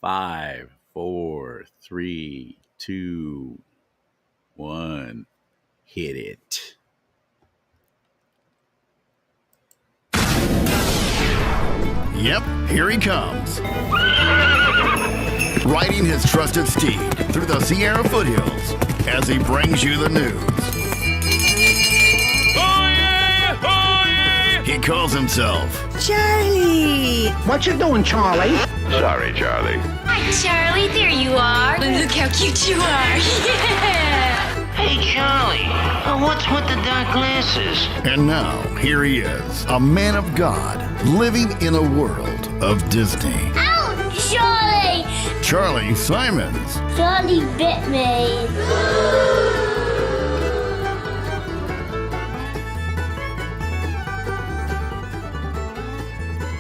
Five, four, three, two, one. Hit it. Yep, here he comes. Riding his trusted steed through the Sierra foothills as he brings you the news. Oh yeah! Oh yeah! He calls himself Charlie! What you doing, Charlie? Sorry, Charlie. Hi, Charlie. There you are. Look how cute you are. Yeah! Hey, Charlie. What's with the dark glasses? And now, here he is, a man of God, living in a world of Disney. Ow, Charlie! Charlie Simons. Charlie bit me.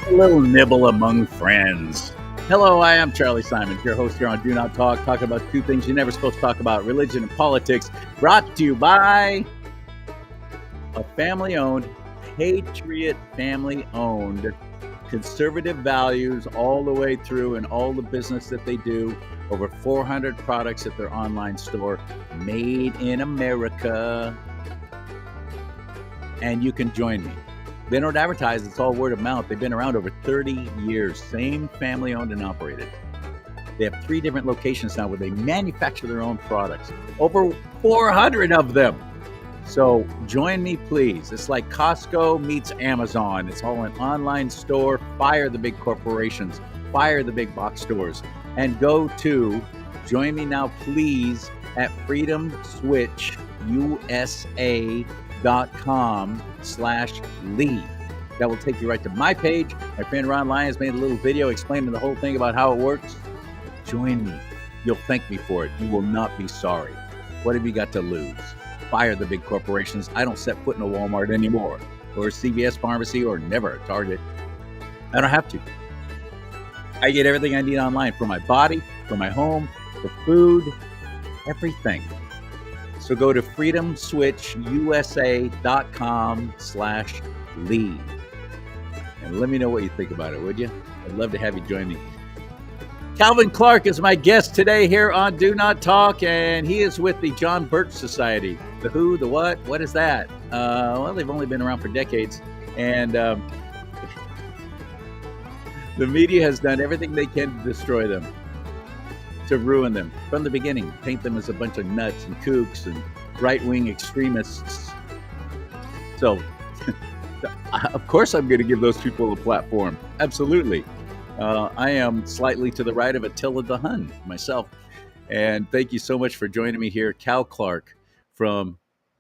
A little nibble among friends. Hello, I am Charlie Simons, your host here on Do Not Talk, talking about two things you're never supposed to talk about, religion and politics, brought to you by a family-owned, patriot family-owned, conservative values all the way through and all the business that they do, over 400 products at their online store, made in America. And you can join me. They don't advertise, it's all word of mouth. They've been around over 30 years, same family owned and operated. They have 3 different locations now where they manufacture their own products, over 400 of them. So join me, please. It's like Costco meets Amazon. It's all an online store. Fire the big corporations, fire the big box stores, and go to, join me now, please, at freedomswitchusa.com/lead. That will take you right to my page. My friend Ron Lyons made a little video explaining the whole thing about how it works. Join me. You'll thank me for it. You will not be sorry. What have you got to lose? Fire the big corporations. I don't set foot in a Walmart anymore, or a CVS pharmacy, or never a Target. I don't have to. I get everything I need online for my body, for my home, for food, everything. So go to freedomswitchusa.com/lead. And let me know what you think about it, would you? I'd love to have you join me. Calvin Clark is my guest today here on Do Not Talk, and he is with the John Birch Society. The who, the what is that? Well, they've only been around for decades, and the media has done everything they can to destroy them, to ruin them from the beginning, paint them as a bunch of nuts and kooks and right-wing extremists. So, of course I'm going to give those people a platform. Absolutely. I am slightly to the right of Attila the Hun myself. And thank you so much for joining me here, Cal Clark from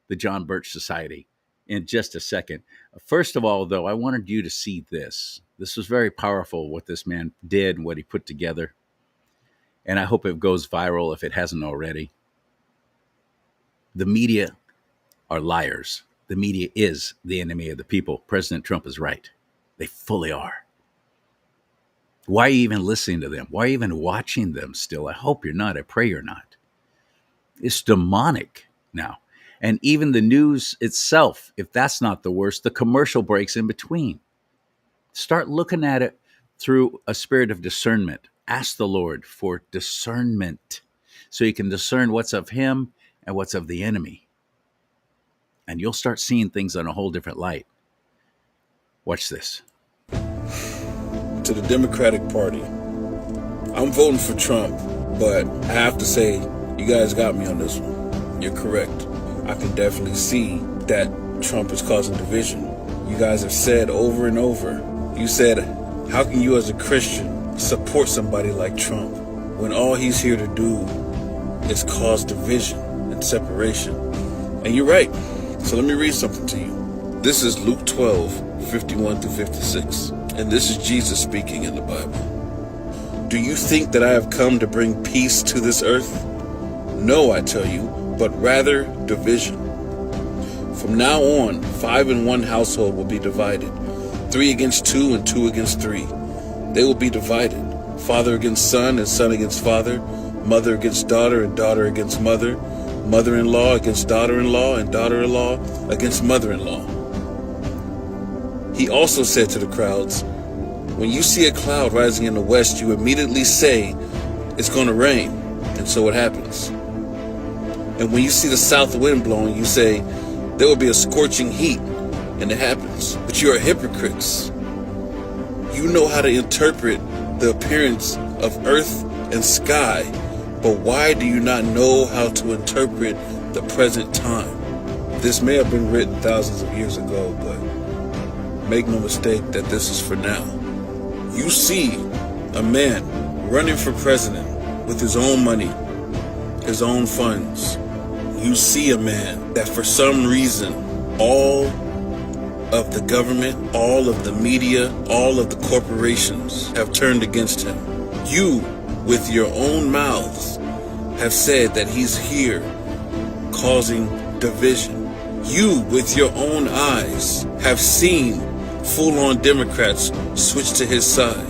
the John Birch Society, in just a second. First of all, though, I wanted you to see this. This was very powerful, what this man did and what he put together. And I hope it goes viral if it hasn't already. The media are liars. The media is the enemy of the people. President Trump is right. They fully are. Why are you even listening to them? Why are you even watching them still? I hope you're not. I pray you're not. It's demonic now. And even the news itself, if that's not the worst, the commercial breaks in between. Start looking at it through a spirit of discernment. Ask the Lord for discernment so you can discern what's of him and what's of the enemy. And you'll start seeing things on a whole different light. Watch this. To the Democratic Party, I'm voting for Trump, but I have to say, you guys got me on this one. You're correct. I can definitely see that Trump is causing division. You guys have said over and over, you said, how can you as a Christian support somebody like Trump when all he's here to do is cause division and separation? And you're right. So let me read something to you. This is Luke 12:51-56. And this is Jesus speaking in the Bible. Do you think that I have come to bring peace to this earth? No, I tell you, but rather division. From now on, 5 in one household will be divided, 3 against 2 and 2 against 3. They will be divided, father against son and son against father, mother against daughter and daughter against mother, mother-in-law against daughter-in-law and daughter-in-law against mother-in-law. He also said to the crowds, when you see a cloud rising in the west, you immediately say, it's going to rain. And so it happens. And when you see the south wind blowing, you say, there will be a scorching heat. And it happens. But you are hypocrites. You know how to interpret the appearance of earth and sky, but why do you not know how to interpret the present time? This may have been written thousands of years ago, but make no mistake that this is for now. You see a man running for president with his own money, his own funds. You see a man that for some reason all of the government, all of the media, all of the corporations have turned against him. You, with your own mouths, have said that he's here causing division. You, with your own eyes, have seen full-on Democrats switch to his side.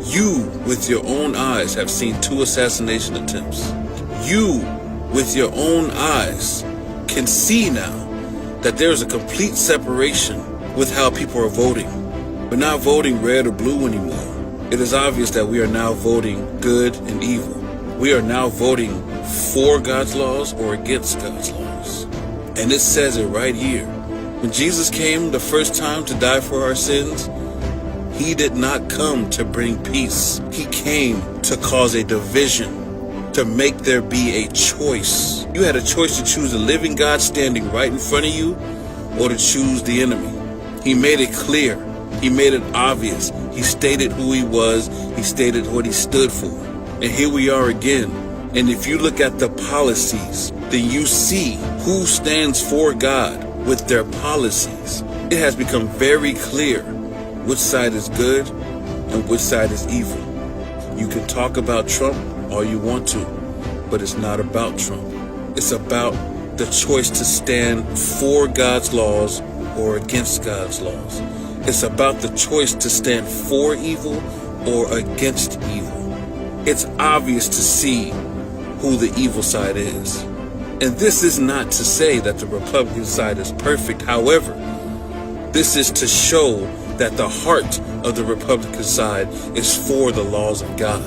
You, with your own eyes, have seen 2 assassination attempts. You, with your own eyes, can see now that there's a complete separation with how people are voting. We're not voting red or blue anymore. It is obvious that we are now voting good and evil. We are now voting for God's laws or against God's laws. And it says it right here. When Jesus came the first time to die for our sins, he did not come to bring peace. He came to cause a division, to make there be a choice. You had a choice to choose the living God standing right in front of you or to choose the enemy. He made it clear. He made it obvious. He stated who he was. He stated what he stood for. And here we are again. And if you look at the policies, then you see who stands for God with their policies. It has become very clear which side is good and which side is evil. You can talk about Trump all you want to, but it's not about Trump. It's about the choice to stand for God's laws or against God's laws. It's about the choice to stand for evil or against evil. It's obvious to see who the evil side is. And this is not to say that the Republican side is perfect. However, this is to show that the heart of the Republican side is for the laws of God.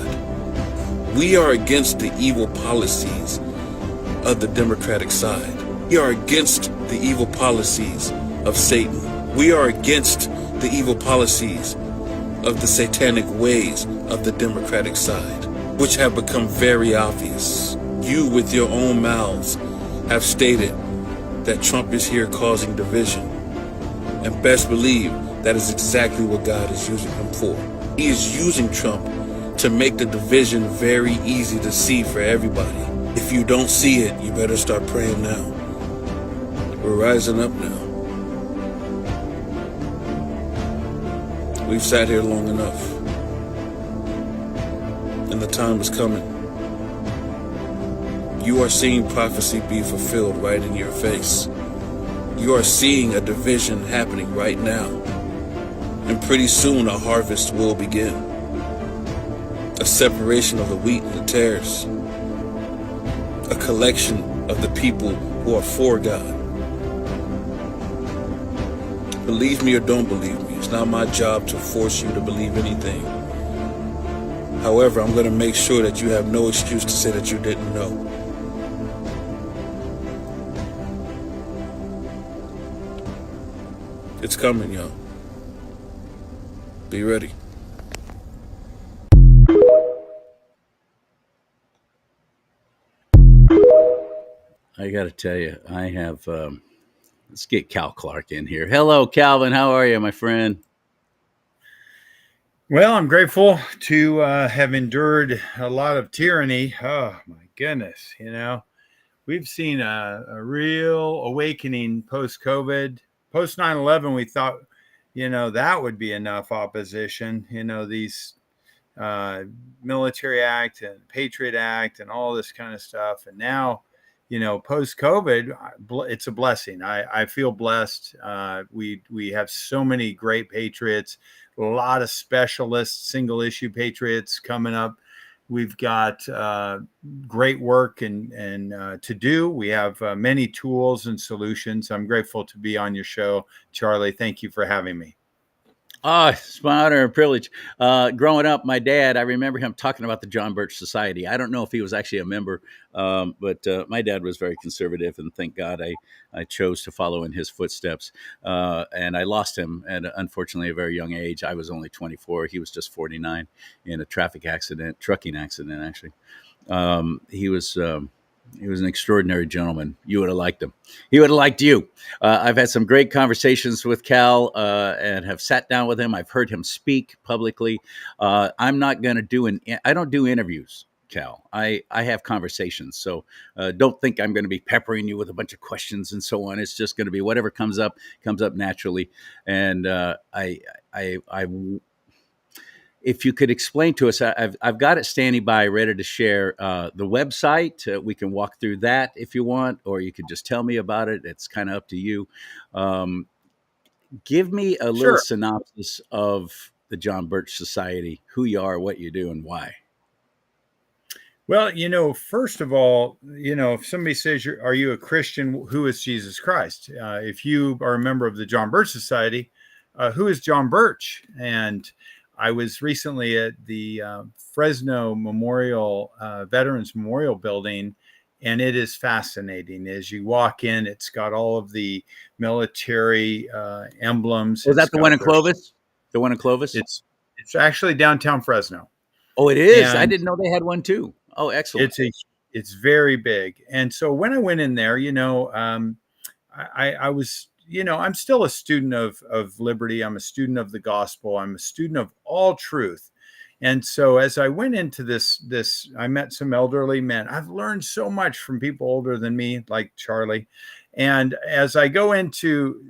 We are against the evil policies of the Democratic side. We are against the evil policies of Satan. We are against the evil policies of the satanic ways of the Democratic side, which have become very obvious. You, with your own mouths, have stated that Trump is here causing division. And best believe that is exactly what God is using him for. He is using Trump to make the division very easy to see for everybody. If you don't see it, you better start praying now. We're rising up now. We've sat here long enough. And the time is coming. You are seeing prophecy be fulfilled right in your face. You are seeing a division happening right now. And pretty soon a harvest will begin. A separation of the wheat and the tares. A collection of the people who are for God. Believe me or don't believe me. It's not my job to force you to believe anything. However, I'm going to make sure that you have no excuse to say that you didn't know. It's coming, y'all. Be ready. I got to tell you, I have, let's get Cal Clark in here. Hello, Calvin. How are you, my friend? Well, I'm grateful to have endured a lot of tyranny. Oh, my goodness. You know, we've seen a real awakening post-COVID. Post 9/11, we thought, you know, that would be enough opposition. You know, these Military Act and Patriot Act and all this kind of stuff. And now, you know, post-COVID, it's a blessing. I feel blessed. We have so many great patriots, a lot of specialists, single-issue patriots coming up. We've got great work and to do. We have many tools and solutions. I'm grateful to be on your show, Charlie. Thank you for having me. Oh, it's my honor and privilege. Growing up, my dad, I remember him talking about the John Birch Society. I don't know if he was actually a member, but my dad was very conservative, and thank God I chose to follow in his footsteps. And I lost him at, unfortunately, a very young age. I was only 24. He was just 49 in a trucking accident, actually. He was an extraordinary gentleman. You would have liked him. He would have liked you. I've had some great conversations with Cal and have sat down with him. I've heard him speak publicly. I'm not going to I don't do interviews, Cal. I have conversations. So don't think I'm going to be peppering you with a bunch of questions and so on. It's just going to be whatever comes up naturally. And if you could explain to us, I've got it standing by, ready to share the website. We can walk through that if you want, or you could just tell me about it. It's kind of up to you. Give me a little synopsis of the John Birch Society, who you are, what you do, and why. Well, first of all, if somebody says, are you a Christian? Who is Jesus Christ? If you are a member of the John Birch Society, who is John Birch? And I was recently at the Fresno Memorial Veterans Memorial Building, and it is fascinating. As you walk in, it's got all of the military emblems. Was that the one in Clovis? The one in Clovis? It's actually downtown Fresno. Oh, it is. And I didn't know they had one too. Oh, excellent. It's very big. And so when I went in there, I was. I'm still a student of liberty. I'm a student of the gospel. I'm a student of all truth. And so as I went into this, I met some elderly men. I've learned so much from people older than me, like Charlie. And as I go into,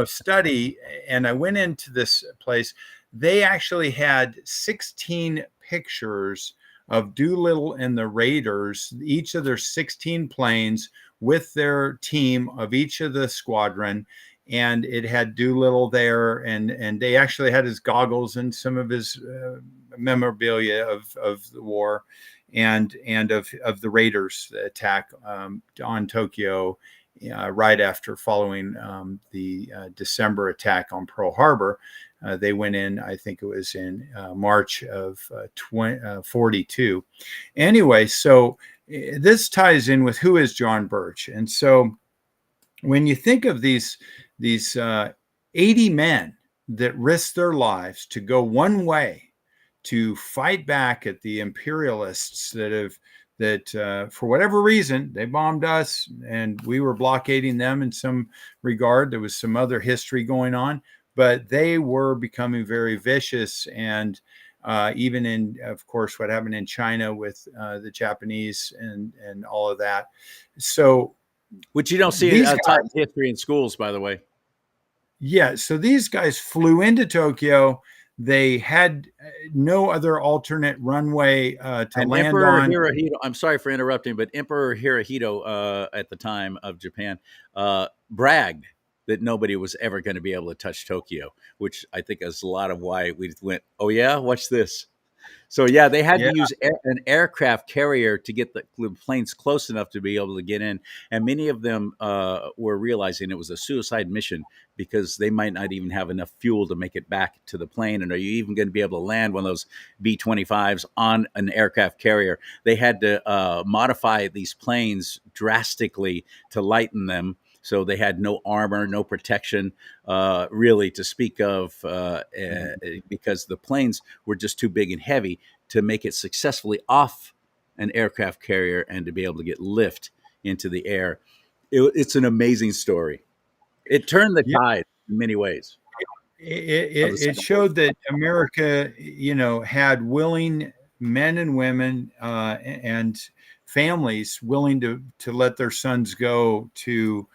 study, and I went into this place, they actually had 16 pictures of Doolittle and the Raiders, each of their 16 planes with their team of each of the squadron. And it had Doolittle there, and they actually had his goggles and some of his memorabilia of the war and of the Raiders attack on Tokyo right after following the December attack on Pearl Harbor. They went in, I think it was in March of 42. Anyway, so this ties in with who is John Birch. And so when you think of these 80 men that risked their lives to go one way to fight back at the imperialists that for whatever reason, they bombed us and we were blockading them in some regard. There was some other history going on, but they were becoming very vicious. And even in, of course, what happened in China with the Japanese and all of that. So, which you don't see taught history in schools, by the way. Yeah. So these guys flew into Tokyo. They had no other alternate runway to land Emperor on. Hirohito, I'm sorry for interrupting, but Emperor Hirohito at the time of Japan bragged that nobody was ever going to be able to touch Tokyo, which I think is a lot of why we went, oh yeah, watch this. So yeah, they had to use an aircraft carrier to get the planes close enough to be able to get in. And many of them were realizing it was a suicide mission because they might not even have enough fuel to make it back to the plane. And are you even going to be able to land one of those B-25s on an aircraft carrier? They had to modify these planes drastically to lighten them. So they had no armor, no protection, really, to speak of, because the planes were just too big and heavy to make it successfully off an aircraft carrier and to be able to get lift into the air. It's an amazing story. It turned the tide in many ways. It showed that America, had willing men and women and families willing to let their sons go to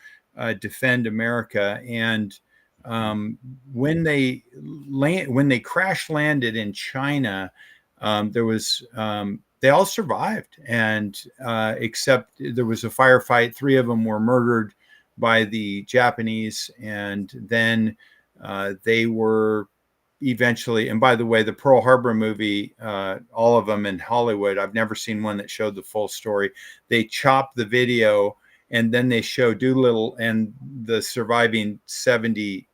defend America. And when they crash landed in China, there was they all survived, and except there was a firefight. 3 of them were murdered by the Japanese, and then they were eventually. And by the way, the Pearl Harbor movie, all of them in Hollywood, I've never seen one that showed the full story. They chopped the video, and then they show Doolittle and the surviving 77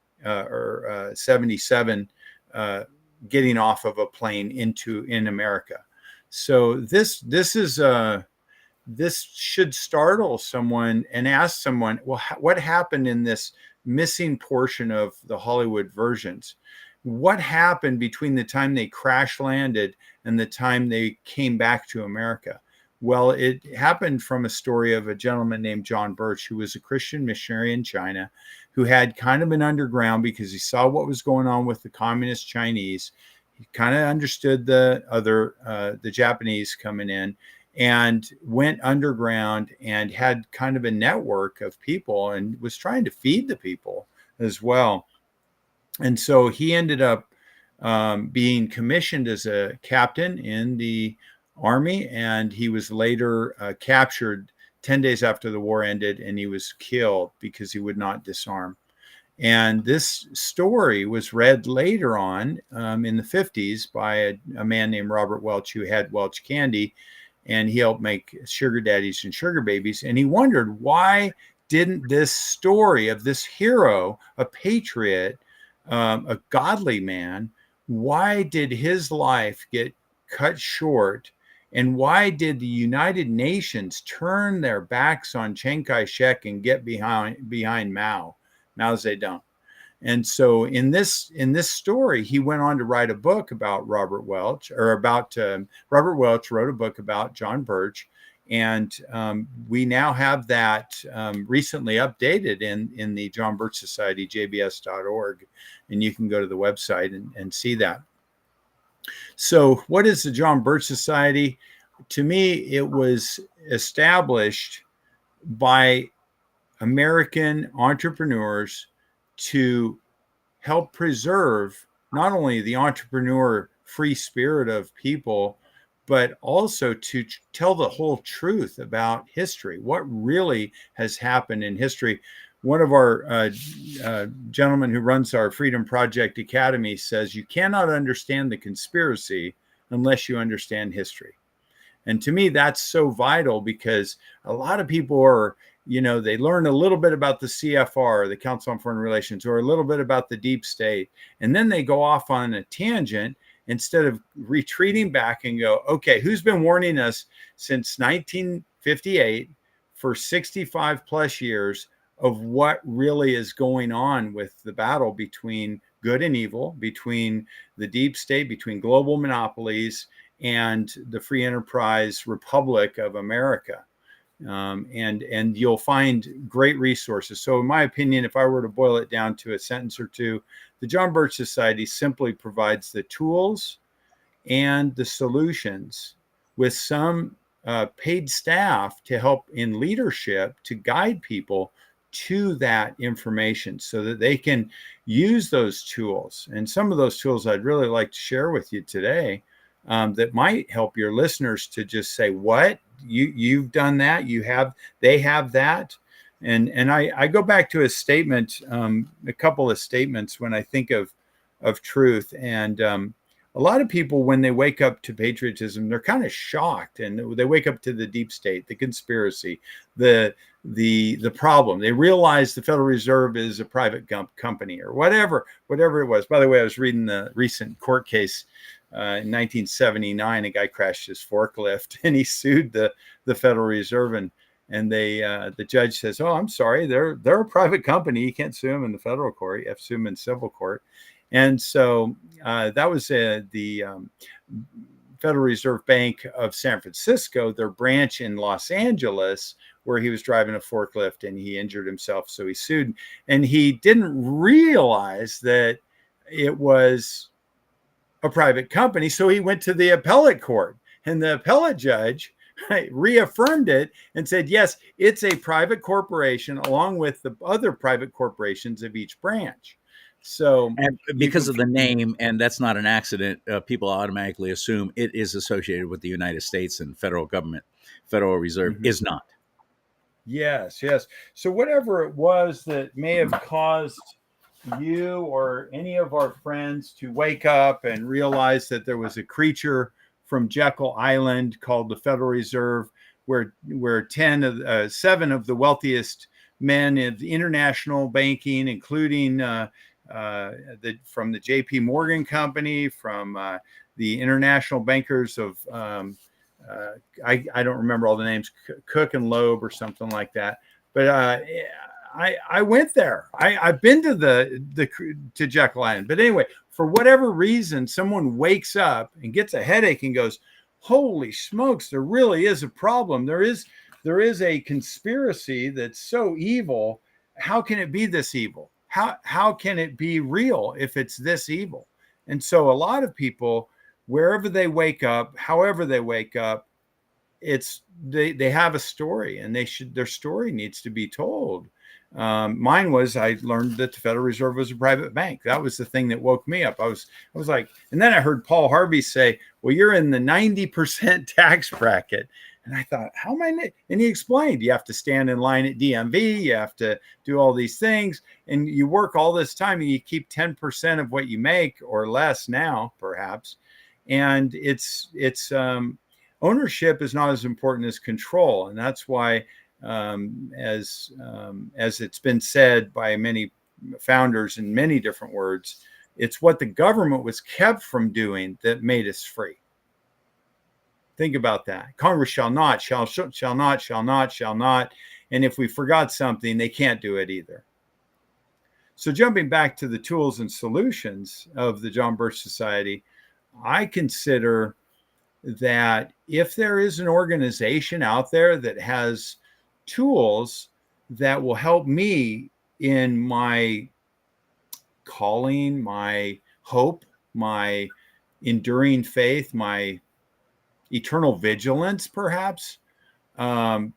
getting off of a plane in America. So this should startle someone and ask someone, well, what happened in this missing portion of the Hollywood versions? What happened between the time they crash landed and the time they came back to America? Well, it happened from a story of a gentleman named John Birch, who was a Christian missionary in China, who had kind of been underground because he saw what was going on with the communist Chinese. He kind of understood the Japanese coming in, and went underground and had kind of a network of people and was trying to feed the people as well. And so he ended up being commissioned as a captain in the Army, and he was later captured 10 days after the war ended, and he was killed because he would not disarm. And this story was read later on in the 50s by a man named Robert Welch, who had Welch Candy, and he helped make Sugar Daddies and Sugar Babies. And he wondered, why didn't this story of this hero, a patriot, a godly man, why did his life get cut short? And why did the United Nations turn their backs on Chiang Kai-shek and get behind Mao Zedong? And so in this story, he went on to write a book about Robert Welch wrote a book about John Birch. And we now have that recently updated in the John Birch Society, jbs.org. And you can go to the website and see that. So what is the John Birch Society? To me, it was established by American entrepreneurs to help preserve not only the entrepreneur free spirit of people, but also to tell the whole truth about history, what really has happened in history. One of our gentlemen who runs our Freedom Project Academy says, you cannot understand the conspiracy unless you understand history. And to me, that's so vital, because a lot of people are, they learn a little bit about the CFR, the Council on Foreign Relations, or a little bit about the deep state, and then they go off on a tangent instead of retreating back and go, okay, who's been warning us since 1958 for 65 plus years of what really is going on with the battle between good and evil, between the deep state, between global monopolies and the free enterprise Republic of America. And you'll find great resources. So in my opinion, if I were to boil it down to a sentence or two, the John Birch Society simply provides the tools and the solutions with some paid staff to help in leadership to guide people to that information so that they can use those tools. And some of those tools I'd really like to share with you today that might help your listeners to just say, what? You've done that? They have that? And I go back to a statement, a couple of statements when I think of truth. And a lot of people, when they wake up to patriotism, they're kind of shocked, and they wake up to the deep state, the conspiracy, the problem. They realize the Federal Reserve is a private company or whatever it was. By the way, I was reading the recent court case in 1979. A guy crashed his forklift and he sued the Federal Reserve, and the judge says, "Oh, I'm sorry, they're a private company. You can't sue them in the federal court. You have to sue them in civil court." And so that was the Federal Reserve Bank of San Francisco, their branch in Los Angeles, where he was driving a forklift and he injured himself. So he sued, and he didn't realize that it was a private company. So he went to the appellate court, and the appellate judge reaffirmed it and said, yes, it's a private corporation along with the other private corporations of each branch. So, and because of the name, and that's not an accident, people automatically assume it is associated with the United States, and federal government. Federal Reserve is not. Yes. So whatever it was that may have caused you or any of our friends to wake up and realize that there was a creature from Jekyll Island called the Federal Reserve, where 7 of the wealthiest men in international banking, including from the J.P. Morgan Company, from the International Bankers of I don't remember all the names, Cook and Loeb or something like that. But I went there. I've been to to Jekyll Island. But anyway, for whatever reason, someone wakes up and gets a headache and goes, "Holy smokes! There really is a problem. There is a conspiracy that's so evil. How can it be this evil? How can it be real if it's this evil?" And so a lot of people, wherever they wake up, however they wake up, they have a story, and their story needs to be told. Mine was, I learned that the Federal Reserve was a private bank. That was the thing that woke me up. I was like, and then I heard Paul Harvey say, "Well, you're in the 90% tax bracket." And I thought, how am I? And he explained, you have to stand in line at DMV, you have to do all these things, and you work all this time, and you keep 10% of what you make or less now, perhaps. And it's ownership is not as important as control, and that's why, as it's been said by many founders in many different words, it's what the government was kept from doing that made us free. Think about that. Congress shall not. And if we forgot something, they can't do it either. So jumping back to the tools and solutions of the John Birch Society, I consider that if there is an organization out there that has tools that will help me in my calling, my hope, my enduring faith, my eternal vigilance, perhaps. And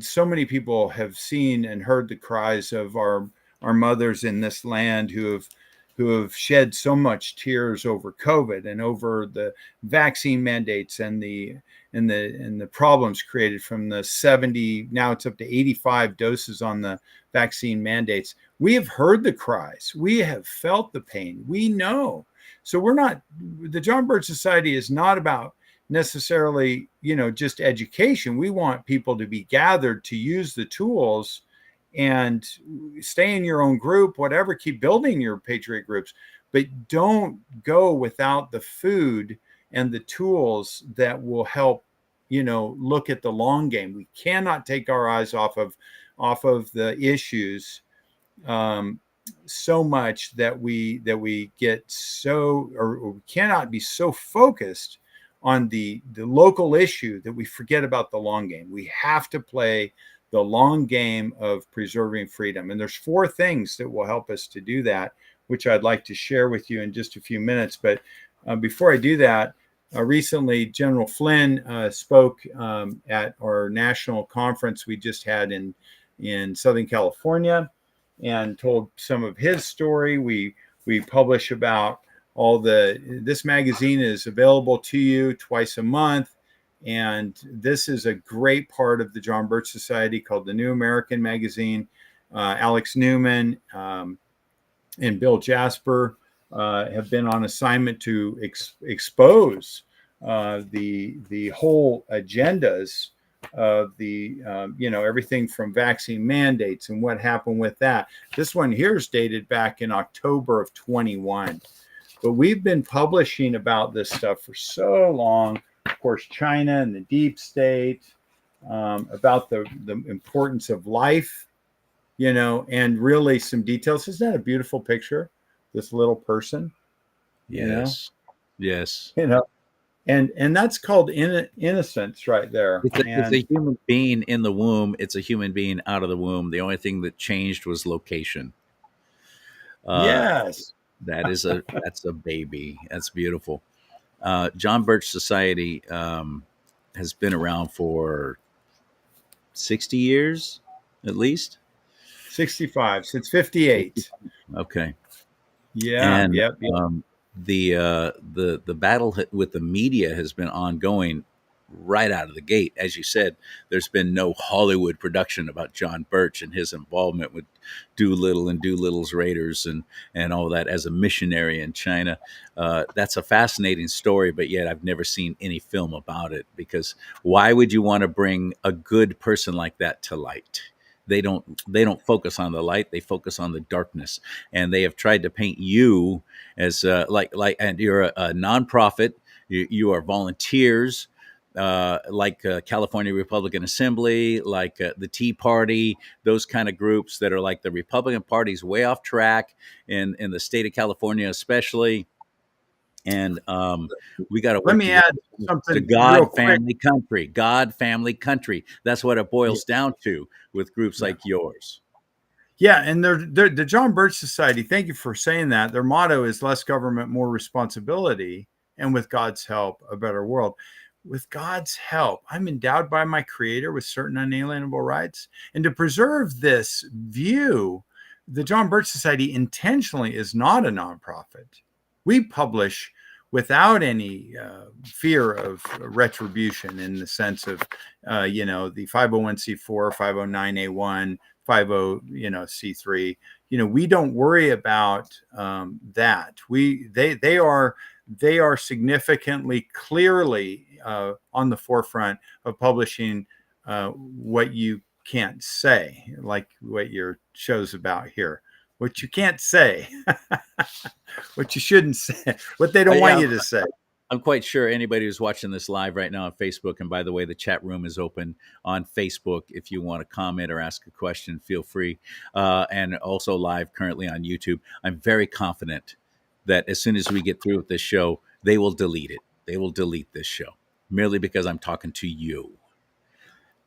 so many people have seen and heard the cries of our mothers in this land who have shed so much tears over COVID and over the vaccine mandates and the problems created from the 70, now it's up to 85 doses on the vaccine mandates. We have heard the cries. We have felt the pain. We know. So the John Birch Society is not about necessarily, just education. We want people to be gathered to use the tools and stay in your own group, whatever, keep building your patriot groups, but don't go without the food and the tools that will help, look at the long game. We cannot take our eyes off of the issues so much that we get so, or we cannot be so focused on the local issue that we forget about the long game. We have to play the long game of preserving freedom. And there's 4 things that will help us to do that, which I'd like to share with you in just a few minutes. But before I do that, recently General Flynn spoke at our national conference we just had in Southern California, and told some of his story. We publish about this magazine is available to you twice a month. And this is a great part of the John Birch Society called the New American Magazine. Alex Newman and Bill Jasper have been on assignment to expose the whole agendas of the, everything from vaccine mandates and what happened with that. This one here is dated back in October of 21. But we've been publishing about this stuff for so long. Of course, China and the deep state, about the importance of life, and really some details. Isn't that a beautiful picture? This little person. Yes. Yes. And that's called innocence right there. It's a human being in the womb. It's a human being out of the womb. The only thing that changed was location. Yes. That's a baby. That's beautiful. John Birch Society has been around for 60 years, at least. 65, since 58. Okay. Yeah. And yep. The battle with the media has been ongoing right out of the gate. As you said, there's been no Hollywood production about John Birch and his involvement with Doolittle and Doolittle's Raiders and all that as a missionary in China. That's a fascinating story, but yet I've never seen any film about it, because why would you want to bring a good person like that to light? They don't focus on the light. They focus on the darkness, and they have tried to paint you as and you're a nonprofit. You are volunteers, like California Republican Assembly, like the Tea Party, those kind of groups that are like the Republican Party's way off track in the state of California, especially. And we got to Let me add something to God, family, country. God, family, country. That's what it boils down to with groups like yours. Yeah, and the John Birch Society, thank you for saying that. Their motto is less government, more responsibility, and with God's help, a better world. With God's help, I'm endowed by my Creator with certain unalienable rights. And to preserve this view, the John Birch Society intentionally is not a nonprofit. We publish without any fear of retribution in the sense of, the 501c4, 509a1, 50, C3. We don't worry about that. They are significantly, clearly on the forefront of publishing what you can't say, like what your show's about here. What you can't say, what you shouldn't say, what they don't want you to say. I'm quite sure anybody who's watching this live right now on Facebook, and by the way, the chat room is open on Facebook. If you want to comment or ask a question, feel free. And also live currently on YouTube. I'm very confident that as soon as we get through with this show, they will delete it. They will delete this show merely because I'm talking to you.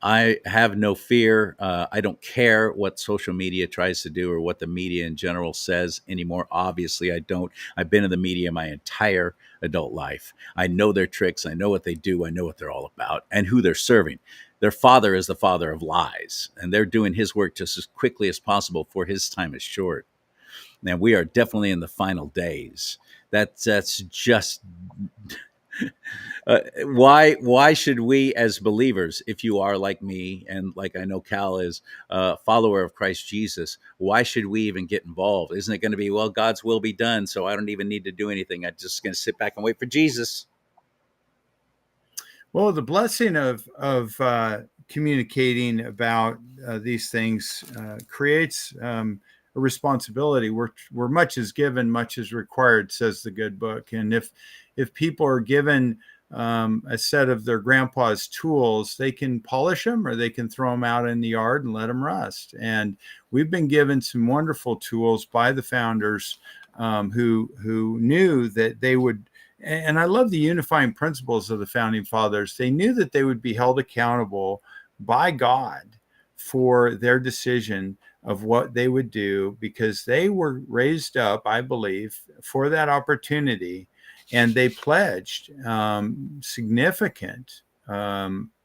I have no fear. I don't care what social media tries to do or what the media in general says anymore. Obviously, I don't. I've been in the media my entire adult life. I know their tricks. I know what they do. I know what they're all about and who they're serving. Their father is the father of lies, and they're doing his work just as quickly as possible, for his time is short. And we are definitely in the final days. That's just... why should we as believers, if you are like me and like I know Cal is a follower of Christ Jesus, why should we even get involved? Isn't it going to be, well, God's will be done, so I don't even need to do anything. I'm just going to sit back and wait for Jesus? Well, the blessing of communicating about these things creates a responsibility. Where much is given, much is required, says the good book. And if people are given a set of their grandpa's tools, they can polish them or they can throw them out in the yard and let them rust. And we've been given some wonderful tools by the founders who knew that they would. And I love the unifying principles of the founding fathers. They knew that they would be held accountable by God for their decision of what they would do, because they were raised up, I believe, for that opportunity. And they pledged significant, their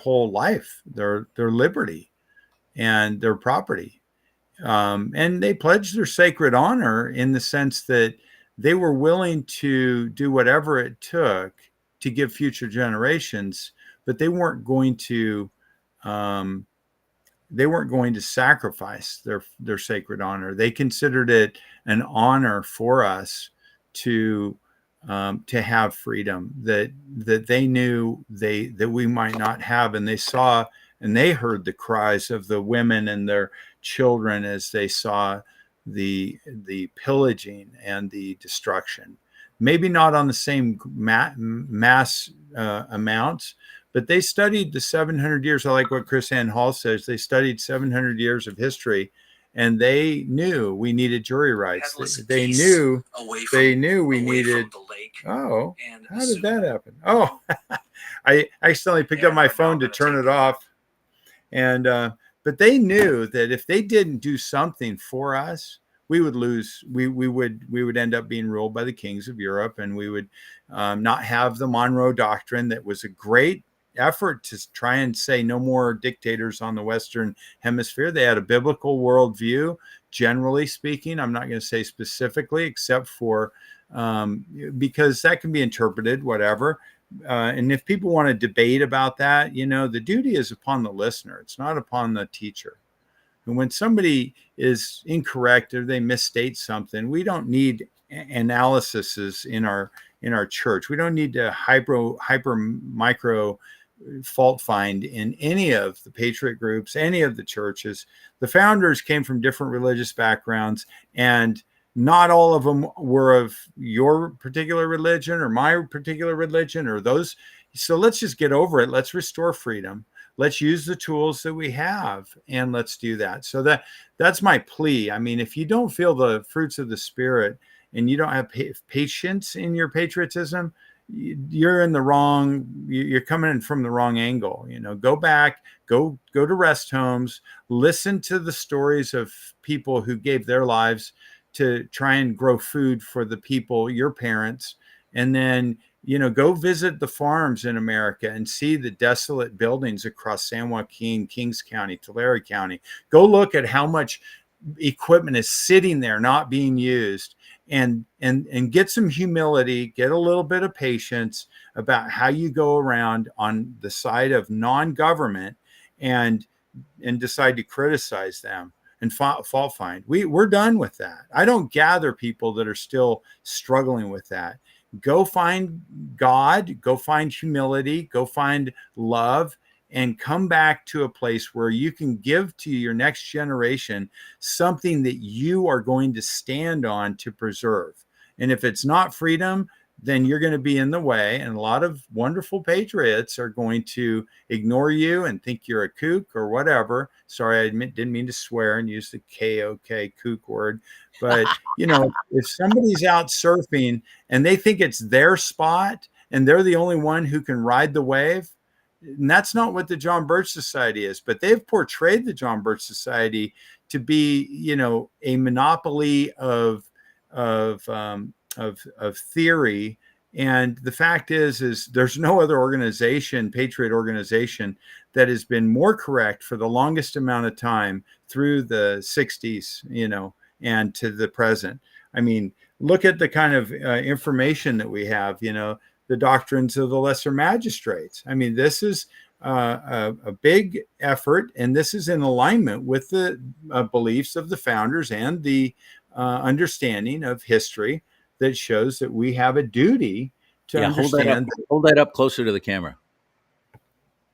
whole life, their liberty and their property. And they pledged their sacred honor in the sense that they were willing to do whatever it took to give future generations, but they weren't going to sacrifice their sacred honor. They considered it an honor for us to have freedom that they knew that we might not have. And they saw and they heard the cries of the women and their children as they saw the pillaging and the destruction. Maybe not on the same mass amounts, but they studied the 700 years. I like what Chris Ann Hall says. They studied 700 years of history, and they knew we needed jury rights. They knew we needed. The lake. Oh, how did that happen? Oh, I accidentally picked up my phone to turn it off, and but they knew that if they didn't do something for us, we would lose. We would end up being ruled by the kings of Europe, and we would not have the Monroe Doctrine. That was a great effort to try and say no more dictators on the Western Hemisphere. They had a biblical worldview, generally speaking. I'm not going to say specifically, except for because that can be interpreted whatever. And if people want to debate about that, the duty is upon the listener. It's not upon the teacher. And when somebody is incorrect or they misstate something, we don't need analyses in our church. We don't need to hyper micro fault find in any of the patriot groups, any of the churches. The founders came from different religious backgrounds, and not all of them were of your particular religion or my particular religion or those. So let's just get over it. Let's restore freedom. Let's use the tools that we have, and let's do that. So that's my plea. I mean, if you don't feel the fruits of the Spirit and you don't have patience in your patriotism, you're in the wrong, you're coming in from the wrong angle. Go back, go to rest homes, listen to the stories of people who gave their lives to try and grow food for the people, your parents, and then go visit the farms in America and see the desolate buildings across San Joaquin, Kings County, Tulare County. Go look at how much equipment is sitting there not being used, and get some humility, get a little bit of patience about how you go around on the side of non-government and decide to criticize them and fault find. We're done with that. I don't gather people that are still struggling with that. Go find God, go find humility, go find love, and come back to a place where you can give to your next generation something that you are going to stand on to preserve. And if it's not freedom, then you're going to be in the way. And a lot of wonderful patriots are going to ignore you and think you're a kook or whatever. Sorry, I didn't mean to swear and use the K-O-K, kook word. But, if somebody's out surfing and they think it's their spot and they're the only one who can ride the wave, and that's not what the John Birch Society is. But they've portrayed the John Birch Society to be, a monopoly of theory. And the fact is there's no other organization, patriot organization, that has been more correct for the longest amount of time through the 60s, and to the present. I mean, look at the kind of information that we have, the doctrines of the lesser magistrates. I mean, this is a big effort, and this is in alignment with the beliefs of the founders and the understanding of history that shows that we have a duty to understand. Hold that up closer to the camera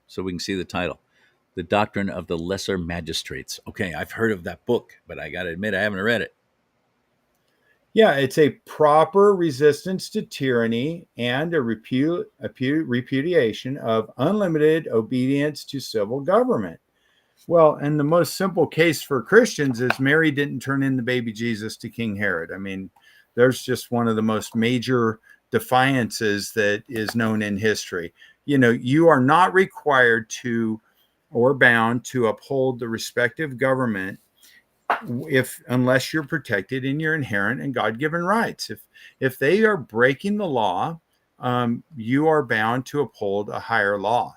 so we can see the title. The Doctrine of the Lesser Magistrates. Okay, I've heard of that book, but I got to admit I haven't read it. Yeah, it's a proper resistance to tyranny and a repudiation of unlimited obedience to civil government. Well, and the most simple case for Christians is Mary didn't turn in the baby Jesus to King Herod. I mean, there's just one of the most major defiances that is known in history. You are not required to or bound to uphold the respective government unless you're protected in your inherent and God-given rights. If they are breaking the law, you are bound to uphold a higher law.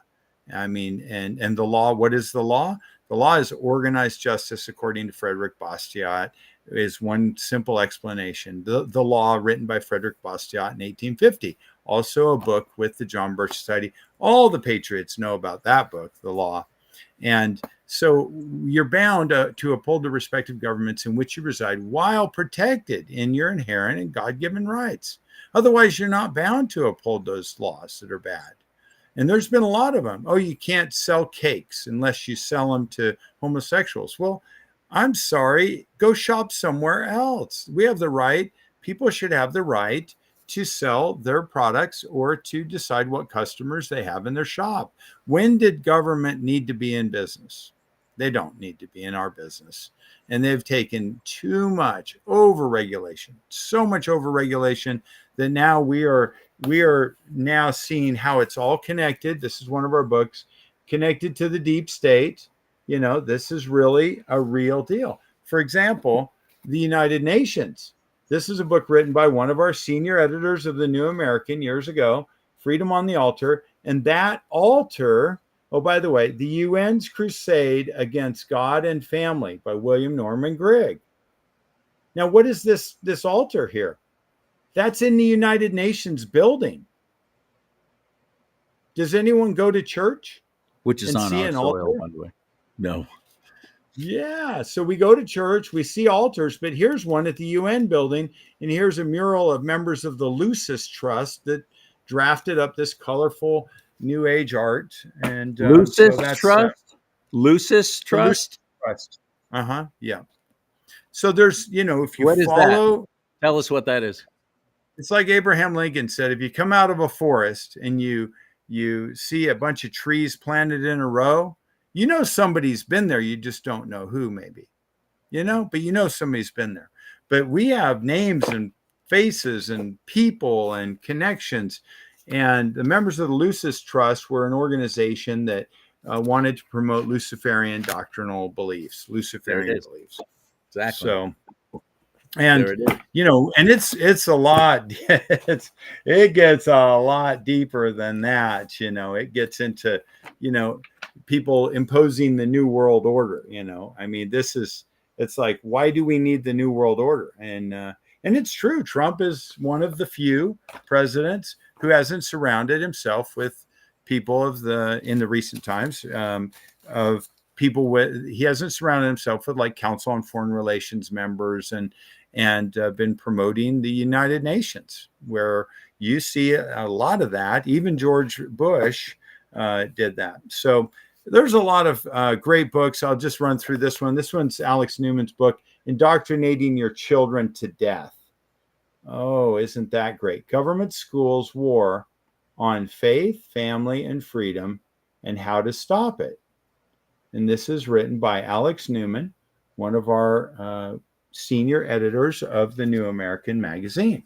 I mean, and the law, what is the law? The law is organized justice, according to Frederick Bastiat, is one simple explanation. The law written by Frederick Bastiat in 1850, also a book with the John Birch Society. All the patriots know about that book, The Law. And so you're bound to uphold the respective governments in which you reside while protected in your inherent and God-given rights. Otherwise, you're not bound to uphold those laws that are bad. And there's been a lot of them. Oh, you can't sell cakes unless you sell them to homosexuals. Well, I'm sorry, go shop somewhere else. We have the right, people should have the right to sell their products or to decide what customers they have in their shop. When did government need to be in business? They don't need to be in our business. And they've taken too much overregulation, so much overregulation that now we are now seeing how it's all connected. This is one of our books, Connected to the Deep State. This is really a real deal. For example, the United Nations. This is a book written by one of our senior editors of the New American years ago, Freedom on the Altar. And that altar, oh, by the way, the UN's Crusade Against God and Family by William Norman Grigg. Now, what is this altar here? That's in the United Nations building. Does anyone go to church? Which is on our soil, by the way. No. Yeah, so we go to church, we see altars, but here's one at the UN building, and here's a mural of members of the Lucis Trust that drafted up this colorful New Age art, and Lucis so that's Trust. Lucis the Trust. Trust. Yeah. So there's, if you What is that? follow, Tell us what that is. it's like Abraham Lincoln said: if you come out of a forest and you see a bunch of trees planted in a row, somebody's been there. You just don't know who, maybe, but somebody's been there. But we have names and faces and people and connections. And the members of the Lucis Trust were an organization that wanted to promote Luciferian doctrinal beliefs, Luciferian beliefs. Exactly. So, and There it is. and it's a lot. It gets a lot deeper than that. It gets into people imposing the new world order. I mean, it's like, why do we need the new world order? And it's true. Trump is one of the few presidents who hasn't surrounded himself with people in the recent times of people he hasn't surrounded himself with like Council on Foreign Relations members and been promoting the United Nations, where you see a lot of that. Even George Bush did that. So there's a lot of great books. I'll just run through this one. This one's Alex Newman's book, Indoctrinating Your Children to Death. Oh, isn't that great? Government Schools War on Faith, Family, and Freedom, and How to Stop It. And this is written by Alex Newman, one of our senior editors of the New American Magazine.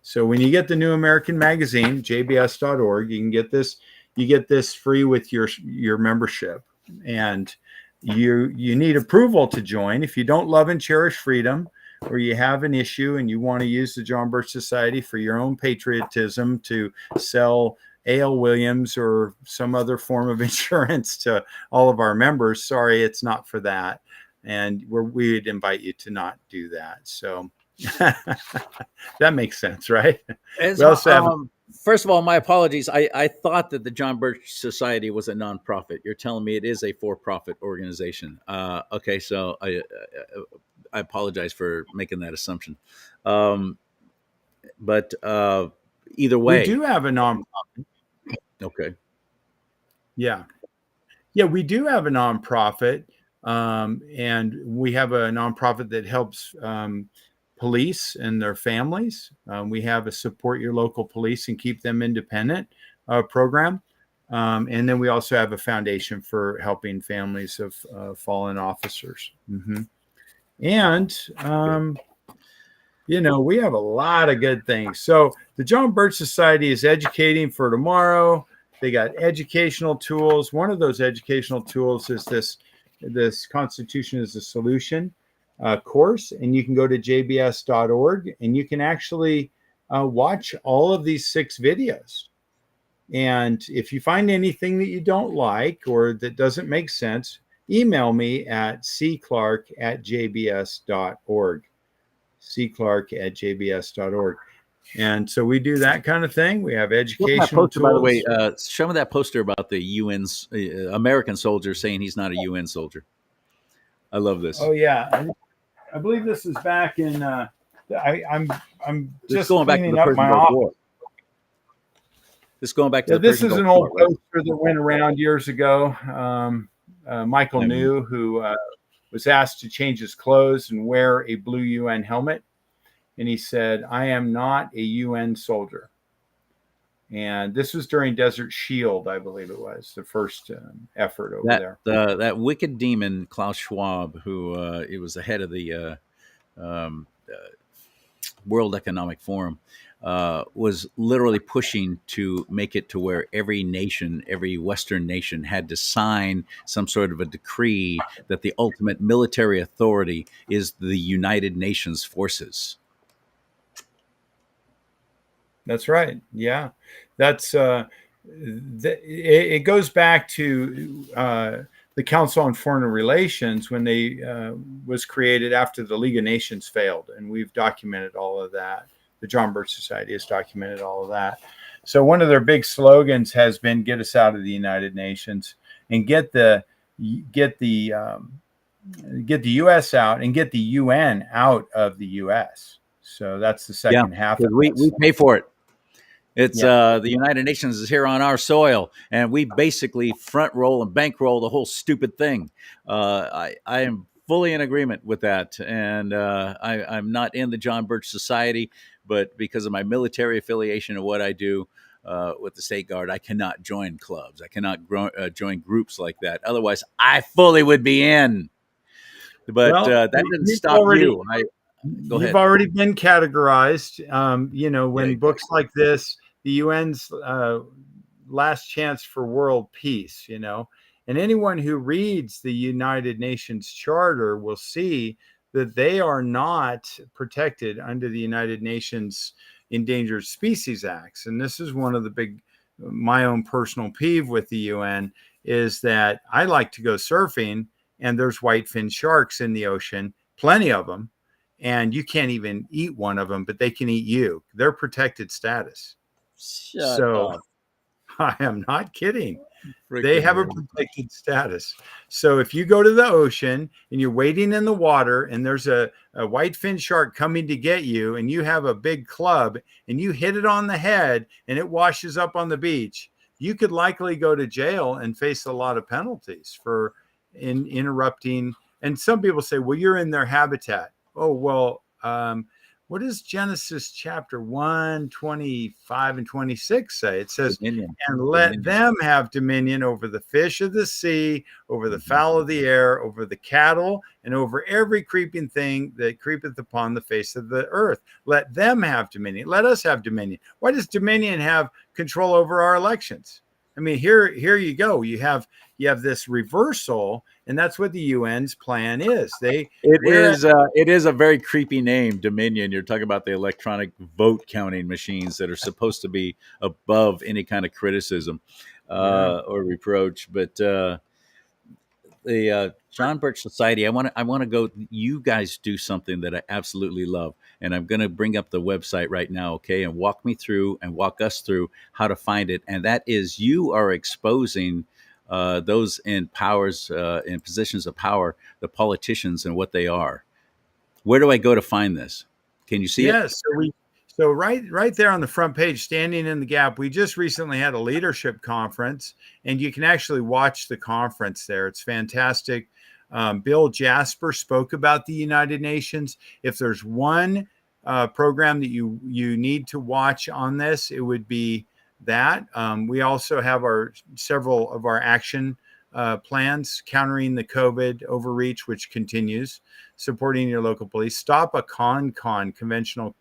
So when you get the New American Magazine, jbs.org, you can get this. You get this free with your membership, and you need approval to join. If you don't love and cherish freedom, or you have an issue and you want to use the John Birch Society for your own patriotism to sell A.L. Williams or some other form of insurance to all of our members, sorry, it's not for that. And we'd invite you to not do that. So that makes sense, right? We also have, first of all, my apologies. I thought that the John Birch Society was a nonprofit. You're telling me it is a for-profit organization. Okay, so I apologize for making that assumption. But either way, we do have a nonprofit. Okay. Yeah, we do have a nonprofit, and we have a nonprofit that helps police and their families. We have a Support Your Local Police and Keep Them Independent program. And then we also have a foundation for helping families of fallen officers. Mm-hmm. And, we have a lot of good things. So the John Birch Society is educating for tomorrow. They got educational tools. One of those educational tools is this Constitution is a Solution course. And you can go to jbs.org and you can actually watch all of these 6 videos. And if you find anything that you don't like or that doesn't make sense, email me at cclark@jbs.org. cclark@jbs.org. And so we do that kind of thing. We have educational poster, tools. by the way, show me that poster about the UN's American soldier saying he's not a UN soldier. I love this. Oh yeah, I believe this is back in. I'm just going back to the up Persian my Gulf office. War. This going back to This Persian is Gulf an War, old right? poster that went around years ago. Michael New, who was asked to change his clothes and wear a blue UN helmet. And he said, "I am not a UN soldier." And this was during Desert Shield, I believe it was, the first effort over there. That wicked demon, Klaus Schwab, who it was the head of the World Economic Forum, was literally pushing to make it to where every nation, every Western nation, had to sign some sort of a decree that the ultimate military authority is the United Nations forces. That's right. Yeah, that's it goes back to the Council on Foreign Relations when they was created after the League of Nations failed, and we've documented all of that. The John Birch Society has documented all of that. So one of their big slogans has been "Get us out of the United Nations and get the U.S. out and get the UN out of the U.S." So that's the second half. We pay for it. It's the United Nations is here on our soil, and we basically front roll and bankroll the whole stupid thing. I am fully in agreement with that, and I'm not in the John Birch Society, but because of my military affiliation and what I do with the State Guard, I cannot join clubs. I cannot join groups like that. Otherwise, I fully would be in. But Well, that didn't you've stop already- you. Go You've ahead. already been categorized. When Yeah, books like this, the UN's last chance for world peace, and anyone who reads the United Nations Charter will see that they are not protected under the United Nations Endangered Species Acts. And this is one of the my own personal peeve with the UN is that I like to go surfing and there's whitefin sharks in the ocean, plenty of them. And you can't even eat one of them, but they can eat you. They're protected status. Shut So up. I am not kidding. Freaking They have a weird. protected status. So if you go to the ocean and you're wading in the water and there's a whitefin shark coming to get you and you have a big club and you hit it on the head and it washes up on the beach, you could likely go to jail and face a lot of penalties for interrupting. And some people say, well, you're in their habitat. Oh, well, what does Genesis chapter 1:25 and 26 say? It says, Dominion. and let Dominion. them have dominion over the fish of the sea, over the fowl of the air, over the cattle, and over every creeping thing that creepeth upon the face of the earth. Let them have dominion. Let us have dominion. Why does dominion have control over our elections? I mean, here you go. You have this reversal, and that's what the UN's plan is. It is a very creepy name, Dominion. You're talking about the electronic vote counting machines that are supposed to be above any kind of criticism or reproach. But the John Birch Society, I want to go. You guys do something that I absolutely love, and I'm going to bring up the website right now, okay, and walk us through how to find it. And that is, you are exposing those in in positions of power, the politicians and what they are. Where do I go to find this? Can you see it? Yes. So right there on the front page, Standing in the Gap, we just recently had a leadership conference, and you can actually watch the conference there. It's fantastic. Bill Jasper spoke about the United Nations. If there's one program that you need to watch on this, it would be that. We also have several of our action plans, countering the COVID overreach, which continues, supporting your local police, stop a conventional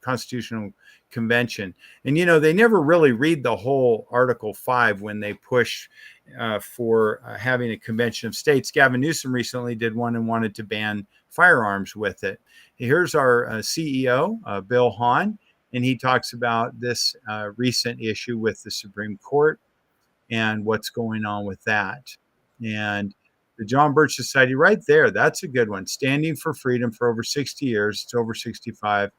constitutional convention. And, they never really read the whole Article 5 when they push for having a convention of states. Gavin Newsom recently did one and wanted to ban firearms with it. Here's our CEO, Bill Hahn, and he talks about this recent issue with the Supreme Court and what's going on with that. And the John Birch Society right there, that's a good one. Standing for Freedom for over 60 years. It's over 65.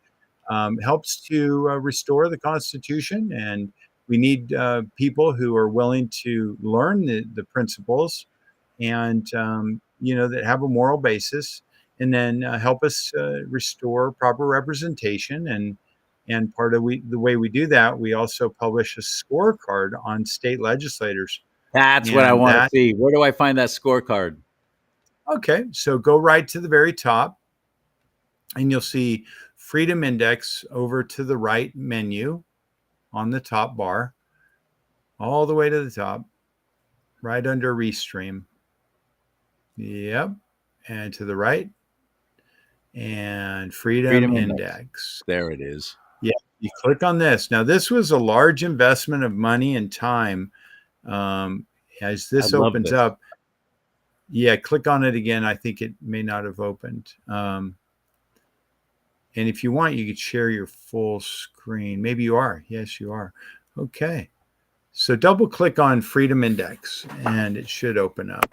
Helps to restore the Constitution. And we need people who are willing to learn the principles and, that have a moral basis, and then help us restore proper representation. And part of the way we do that, we also publish a scorecard on state legislators. That's what I want to see. Where do I find that scorecard? Okay, so go right to the very top, and you'll see Freedom Index over to the right menu on the top bar, all the way to the top, right under Restream. Yep, and to the right, and Freedom Index. There it is. Yeah, you click on this. Now, this was a large investment of money and time. As this opens up, yeah, click on it again. I think it may not have opened. And if you want, you could share your full screen. Maybe you are. Yes, you are. Okay. So double click on Freedom Index and it should open up.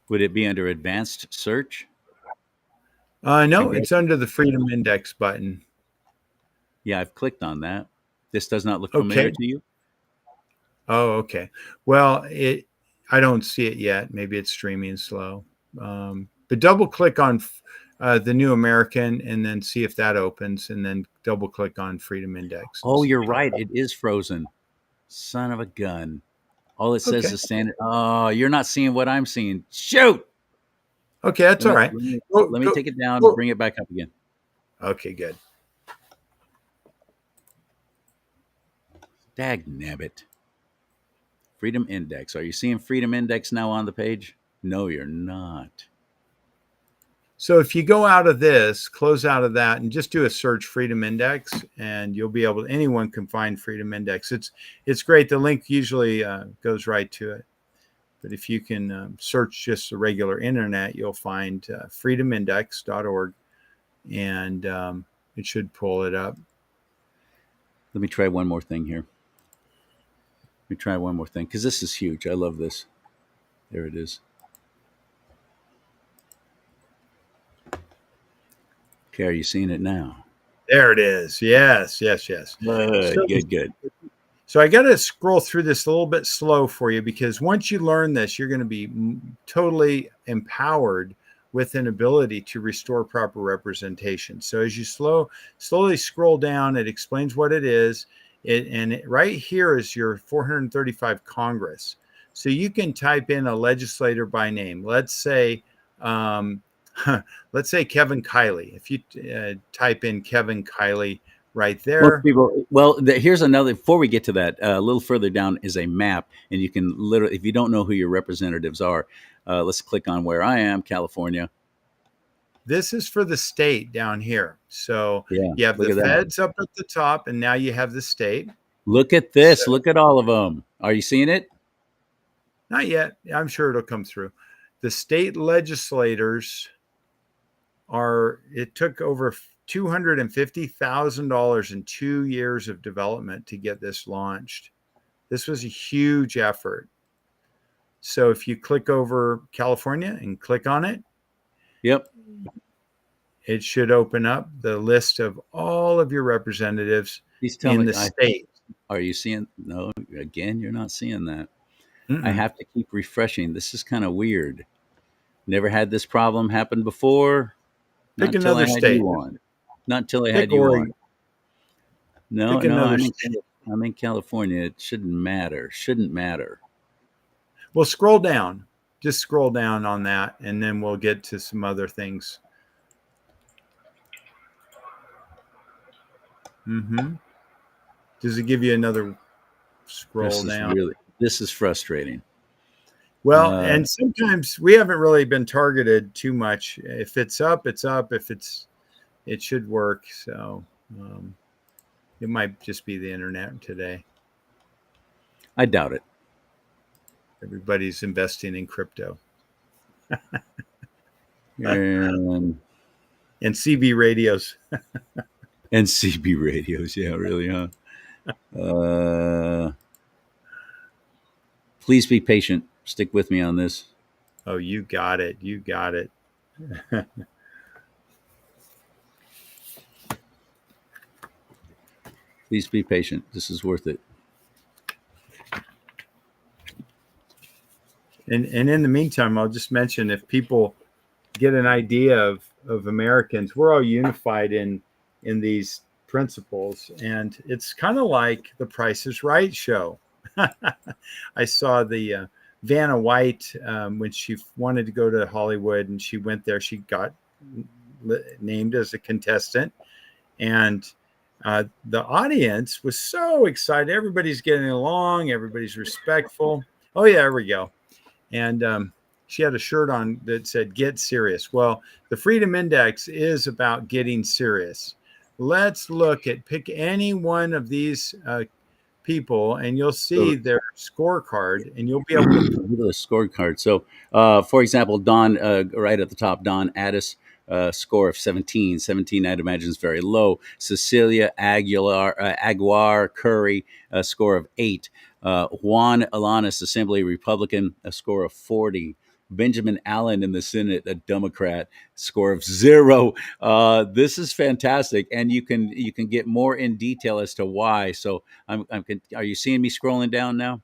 Would it be under advanced search? No, it's under the Freedom Index button. Yeah, I've clicked on that. This does not look familiar to you? Oh, okay. Well, I don't see it yet. Maybe it's streaming slow. But double click on the New American, and then see if that opens, and then double click on Freedom Index. Oh, you're right. It is frozen. Son of a gun. All it says Okay. is standard. Oh, you're not seeing what I'm seeing. Shoot. Okay, that's all right. Let me take it down go. and bring it back up again. Okay, good. Dag nabbit. Freedom Index. Are you seeing Freedom Index now on the page? No, you're not. So if you go out of this, close out of that, and just do a search Freedom Index, and you'll be able to, anyone can find Freedom Index. It's great. The link usually goes right to it. But if you can search just the regular internet, you'll find freedomindex.org, and it should pull it up. Let me try one more thing here. Let me try one more thing, because this is huge. I love this. There it is. Okay, are you seeing it now? There it is. Yes. Good. So I got to scroll through this a little bit slow for you, because once you learn this, you're going to be totally empowered with an ability to restore proper representation. So as you slowly scroll down, it explains what it is. Right here is your 435 Congress. So you can type in a legislator by name. Let's say Kevin Kiley. If you type in Kevin Kiley right there. Here's another, before we get to that, a little further down is a map, and you can literally, if you don't know who your representatives are, let's click on where I am, California. This is for the state down here. So yeah, you have the feds up at the top, and now you have the state. Look at this. Look at all of them. Are you seeing it? Not yet. I'm sure it'll come through. The state legislators it took over $250,000 in 2 years of development to get this launched. This was a huge effort. So if you click over California and click on it, yep, it should open up the list of all of your representatives in the state. Are you seeing? No, again, you're not seeing that. Mm-mm. I have to keep refreshing. This is kind of weird. Never had this problem happen before. Pick another state. Not until I had you on. No, I'm in California. It shouldn't matter. Well, scroll down. Just scroll down on that, and then we'll get to some other things. Does it give you another scroll down? This is frustrating. Well, and sometimes we haven't really been targeted too much. If it's up, it's up. It should work. So it might just be the internet today. I doubt it. Everybody's investing in crypto. and CB radios. And CB radios. Yeah, really, huh? Please be patient. Stick with me on this. Oh, you got it. Please be patient. This is worth it. And in the meantime, I'll just mention, if people get an idea of Americans, we're all unified in these principles, and it's kind of like the Price is Right show. I saw the Vanna White, when she wanted to go to Hollywood, and she went there, she got named as a contestant, and the audience was so excited. Everybody's getting along. Everybody's respectful. Oh yeah, there we go. And she had a shirt on that said, "Get serious." Well, the Freedom Index is about getting serious. Let's pick any one of these people, and you'll see their scorecard, and you'll be able to the scorecard. So, for example, Don, right at the top, Don Addis, score of 17. 17, I'd imagine, is very low. Cecilia Aguilar Curry, a score of 8. Juan Alanis, Assembly Republican, a score of 40. Benjamin Allen in the Senate, a Democrat, score of 0. This is fantastic, and you can get more in detail as to why. So, are you seeing me scrolling down now?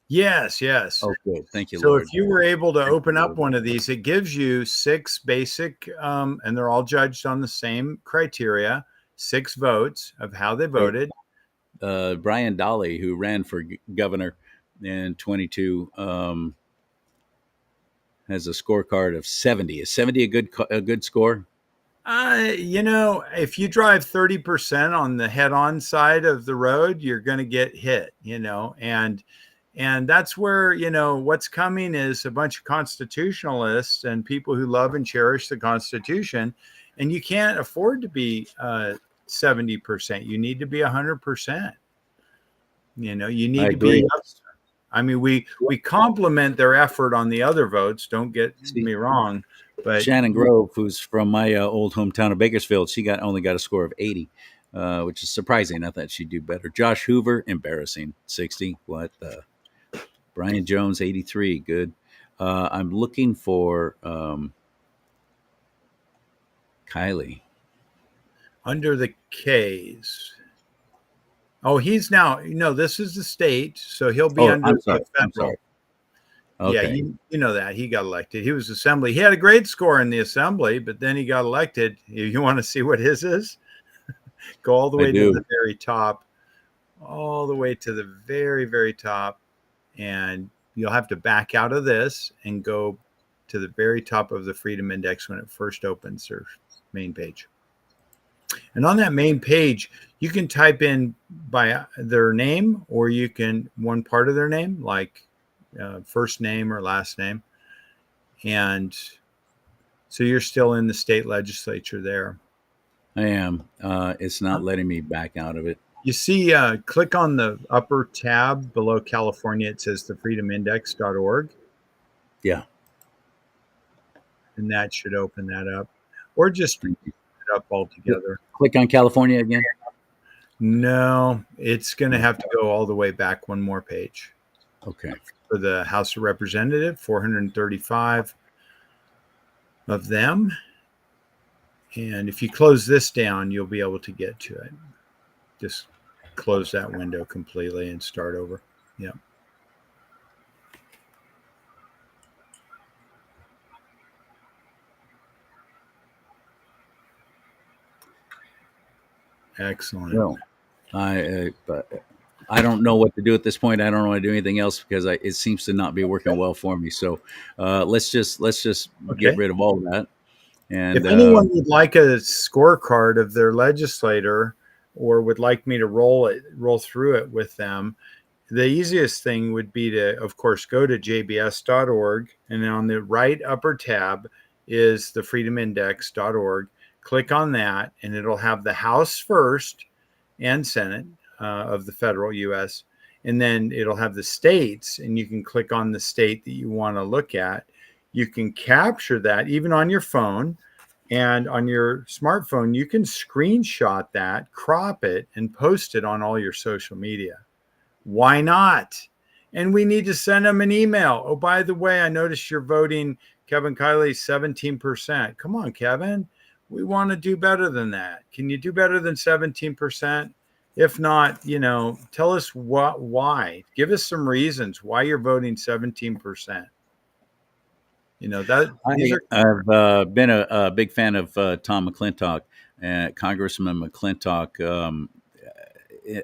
Yes, yes. Oh, good. Thank you, So Lord. if you were able to Thank you, open up Lord. one of these, it gives you 6 basic, and they're all judged on the same criteria, 6 votes of how they voted. Brian Dolly, who ran for governor in 22, has a scorecard of 70. Is 70 a good score? If you drive 30% on the head-on side of the road, you're going to get hit, and that's where, what's coming is a bunch of constitutionalists and people who love and cherish the Constitution, and you can't afford to be 70%. You need to be 100%. You need I to be agree. I mean, we compliment their effort on the other votes. Don't get See, me wrong, but Shannon Grove, who's from my old hometown of Bakersfield, she only got a score of 80, which is surprising. I thought she'd do better. Josh Hoover, embarrassing, 60. What the? Brian Jones, 83, good. I'm looking for Kylie. under the K's. Oh, he's now, this is the state, so he'll be under I'm the sorry. federal. I'm sorry. Yeah, Okay. you know that he got elected. He was assembly. He had a great score in the assembly, but then he got elected. You want to see what his is? Go all the I way to do. the very top, all the way to the very, very top, and you'll have to back out of this and go to the very top of the Freedom Index when it first opens their main page. And on that main page, you can type in by their name, or you can one part of their name, like first name or last name. And so you're still in the state legislature there. I am. It's not letting me back out of it. You see, click on the upper tab below California. It says thefreedomindex.org. Yeah. And that should open that up. Or just Thank you. it up altogether. Click on California again. No, it's going to have to go all the way back one more page. Okay. For the House of Representatives, 435 of them. And if you close this down, you'll be able to get to it. Just close that window completely and start over. Yeah. Excellent. Well, I don't know what to do at this point. I don't want to do anything else because it seems to not be working well for me. So let's just get rid of all of that. And if anyone would like a scorecard of their legislator, or would like me to roll through it with them, the easiest thing would be to, of course, go to jbs.org, and then on the right upper tab is the freedomindex.org. Click on that, and it'll have the House first and Senate of the federal U.S., and then it'll have the states, and you can click on the state that you want to look at. You can capture that even on your phone, and on your smartphone, you can screenshot that, crop it, and post it on all your social media. Why not? And we need to send them an email. Oh, by the way, I noticed you're voting Kevin Kiley 17%. Come on, Kevin. We want to do better than that. Can you do better than 17%? If not, tell us why. Give us some reasons why you're voting 17%. I've been a big fan of Tom McClintock, Congressman McClintock.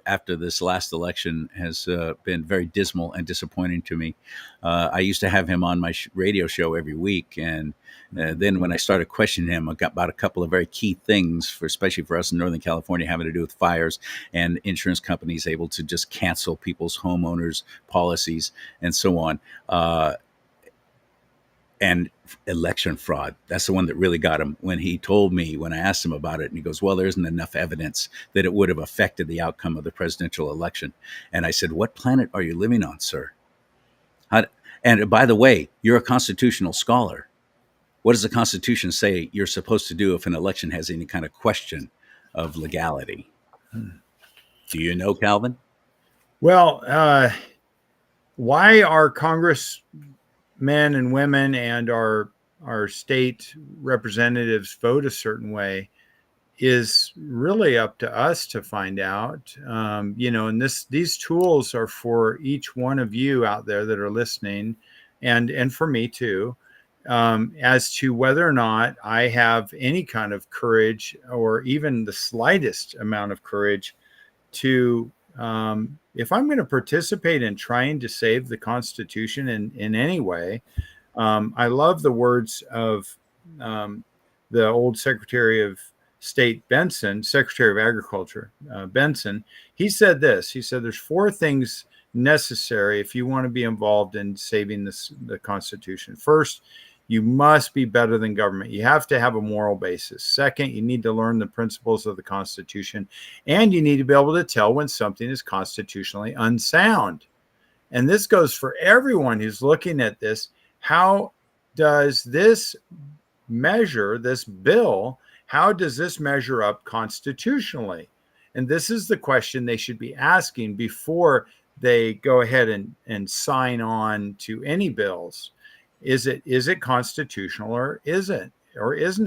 After this last election has been very dismal and disappointing to me. I used to have him on my radio show every week. And then when I started questioning him about a couple of very key things, especially for us in Northern California, having to do with fires and insurance companies able to just cancel people's homeowners policies and so on. And election fraud. That's the one that really got him when he told me, when I asked him about it, and he goes, well, there isn't enough evidence that it would have affected the outcome of the presidential election. And I said, what planet are you living on, sir? And by the way, you're a constitutional scholar. What does the Constitution say you're supposed to do if an election has any kind of question of legality? Do you know, Calvin? Well, why are Congressmen and women and our state representatives vote a certain way is really up to us to find out. And these tools are for each one of you out there that are listening, and for me too, as to whether or not I have any kind of courage or even the slightest amount of courage to, if I'm going to participate in trying to save the Constitution in any way. I love the words of the old Secretary of State Benson, Secretary of Agriculture Benson. He said this. He said there's 4 things necessary if you want to be involved in saving the Constitution. First, you must be better than government. You have to have a moral basis. Second, you need to learn the principles of the Constitution, and you need to be able to tell when something is constitutionally unsound. And this goes for everyone who's looking at this. How does this measure, this bill, how does this measure up constitutionally? And this is the question they should be asking before they go ahead and sign on to any bills. Is it constitutional or isn't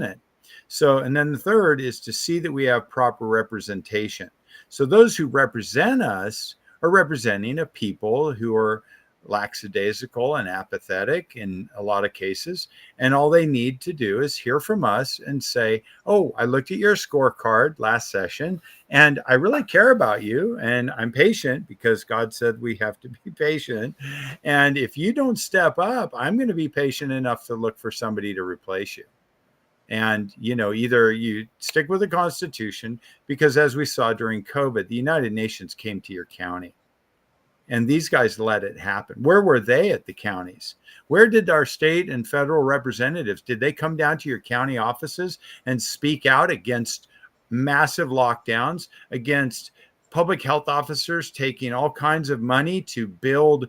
it? So, and then the third is to see that we have proper representation. So those who represent us are representing a people who are lackadaisical and apathetic in a lot of cases. And all they need to do is hear from us and say, oh, I looked at your scorecard last session and I really care about you. And I'm patient because God said we have to be patient. And if you don't step up, I'm going to be patient enough to look for somebody to replace you. And, either you stick with the Constitution, because as we saw during COVID, the United Nations came to your county. And these guys let it happen. Where were they at the counties? Where did our state and federal representatives, did they come down to your county offices and speak out against massive lockdowns, against public health officers taking all kinds of money to build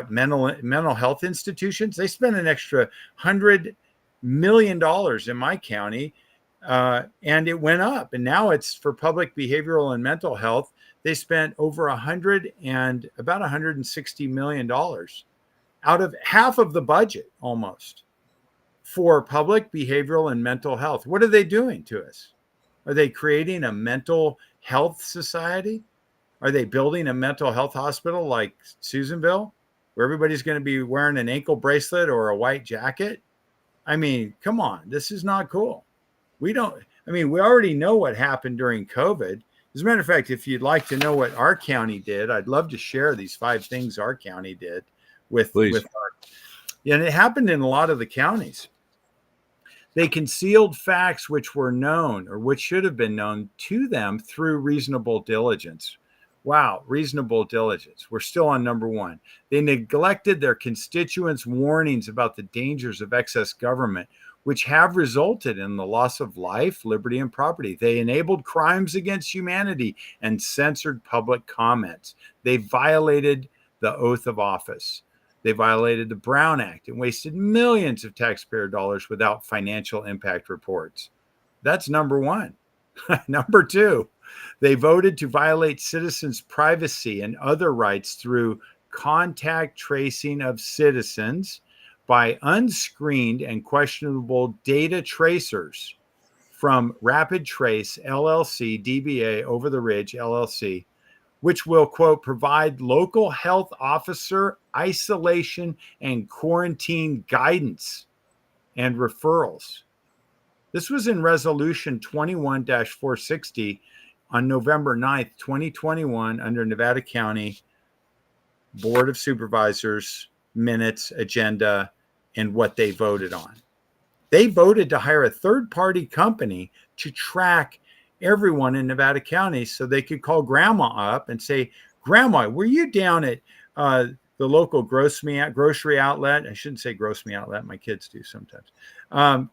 mental health institutions? They spent an extra $100 million in my county, and it went up. And now it's for public behavioral and mental health. They spent over about $160 million out of half of the budget almost for public behavioral and mental health. What are they doing to us? Are they creating a mental health society? Are they building a mental health hospital like Susanville, where everybody's going to be wearing an ankle bracelet or a white jacket? I mean, come on, this is not cool. We already know what happened during COVID. As a matter of fact, if you'd like to know what our county did, I'd love to share these 5 things our county did and it happened in a lot of the counties. They concealed facts which were known or which should have been known to them through reasonable diligence. Wow, reasonable diligence. We're still on number 1. They neglected their constituents' warnings about the dangers of excess government, which have resulted in the loss of life, liberty, and property. They enabled crimes against humanity and censored public comments. They violated the oath of office. They violated the Brown Act and wasted millions of taxpayer dollars without financial impact reports. That's number 1. Number 2, they voted to violate citizens' privacy and other rights through contact tracing of citizens by unscreened and questionable data tracers from Rapid Trace LLC, DBA Over the Ridge LLC, which will, quote, provide local health officer isolation and quarantine guidance and referrals. This was in Resolution 21-460 on November 9th, 2021, under Nevada County Board of Supervisors minutes, agenda, and what they voted on. They voted to hire a third-party company to track everyone in Nevada County so they could call grandma up and say, Grandma, were you down at the local grocery outlet? I shouldn't say grocery outlet. My kids do sometimes.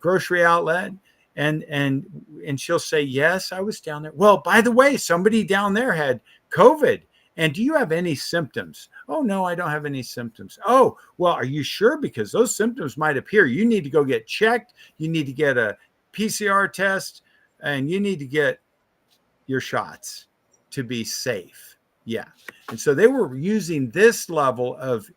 Grocery outlet. And she'll say, yes, I was down there. Well, by the way, somebody down there had COVID. And do you have any symptoms? Oh, no, I don't have any symptoms. Oh, well, are you sure? Because those symptoms might appear. You need to go get checked. You need to get a PCR test, and you need to get your shots to be safe. Yeah. And so they were using this level of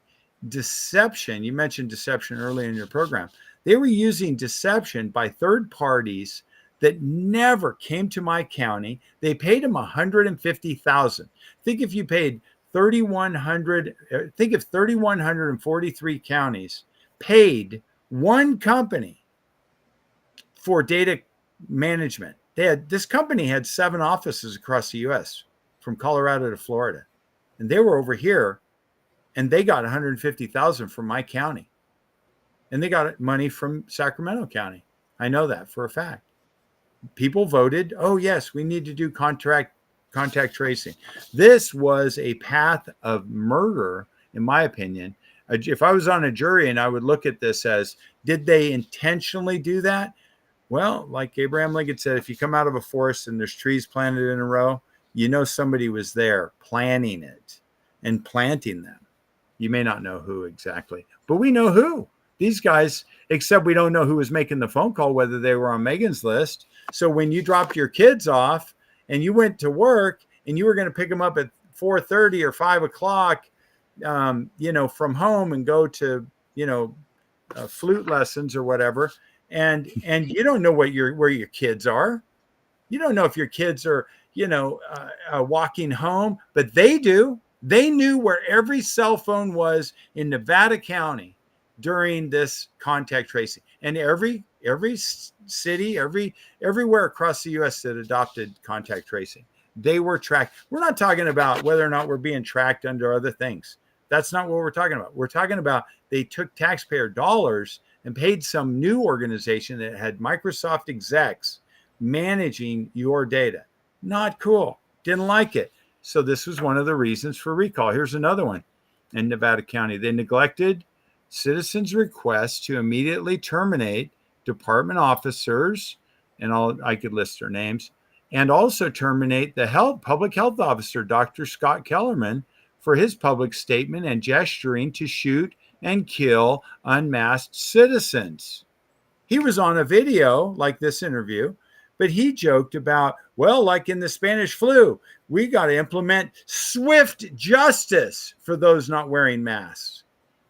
deception. You mentioned deception earlier in your program. They were using deception by third parties that never came to my county. They paid them $150,000. Think if you paid 3,100. Think if 3,143 counties paid one company for data management. This company had 7 offices across the U.S. from Colorado to Florida, and they were over here, and they got $150,000 from my county, and they got money from Sacramento County. I know that for a fact. People voted, oh yes, we need to do contact tracing. This was a path of murder, in my opinion. If I was on a jury and I would look at this as, did they intentionally do that? Well, like Abraham Lincoln said, if you come out of a forest and there's trees planted in a row, you know somebody was there planning it and planting them. You may not know who exactly, but we know who. These guys, except we don't know who was making the phone call, whether they were on Megan's list. So when you dropped your kids off and you went to work and you were going to pick them up at 4:30 or 5 o'clock, from home and go to, flute lessons or whatever. And you don't know where your kids are. You don't know if your kids are, walking home, but they do. They knew where every cell phone was in Nevada County during this contact tracing, and every city, everywhere across the U.S. that adopted contact tracing, they were tracked. We're not talking about whether or not we're being tracked under other things. That's not what we're talking about. We're talking about they took taxpayer dollars and paid some new organization that had Microsoft execs managing your data. Not cool. Didn't like it. So this was one of the reasons for recall. Here's another one in Nevada County. They neglected citizens' requests to immediately terminate department officers, and I could list their names, and also terminate the public health officer, Dr. Scott Kellerman, for his public statement and gesturing to shoot and kill unmasked citizens. He was on a video like this interview, but he joked about, well, like in the Spanish flu, we got to implement swift justice for those not wearing masks.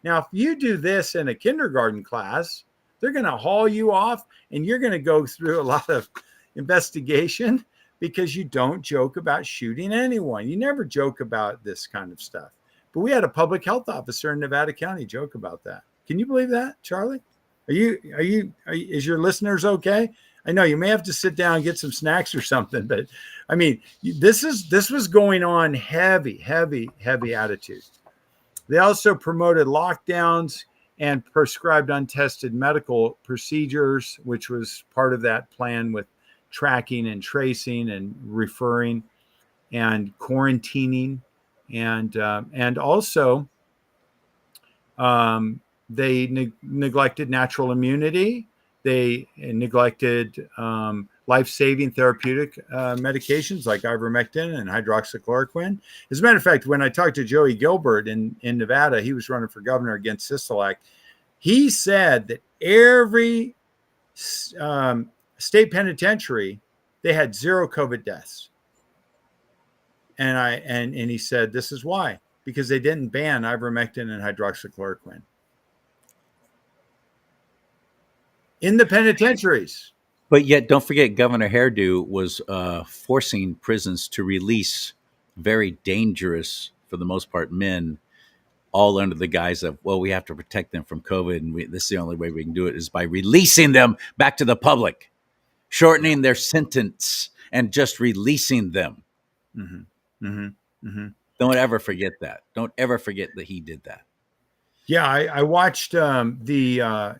Now, if you do this in a kindergarten class, they're going to haul you off and you're going to go through a lot of investigation because you don't joke about shooting anyone. You never joke about this kind of stuff. But we had a public health officer in Nevada County joke about that. Can you believe that, Charlie? Is your listeners okay? I know you may have to sit down and get some snacks or something, but I mean, this was going on heavy attitude. They also promoted lockdowns and prescribed untested medical procedures, which was part of that plan with tracking and tracing and referring and quarantining. And also they neglected natural immunity. They neglected life-saving therapeutic medications like ivermectin and hydroxychloroquine. As a matter of fact, when I talked to Joey Gilbert in Nevada, he was running for governor against Sisolak. He said that every state penitentiary, they had 0 COVID deaths. And he said, this is why, because they didn't ban ivermectin and hydroxychloroquine in the penitentiaries. But yet, don't forget, Governor Hairdo was forcing prisons to release very dangerous, for the most part, men, all under the guise of, well, we have to protect them from COVID, and this is the only way we can do it is by releasing them back to the public, shortening their sentence and just releasing them. Mm-hmm. Mm-hmm. Mm-hmm. Don't ever forget that. Don't ever forget that he did that. Yeah, I watched the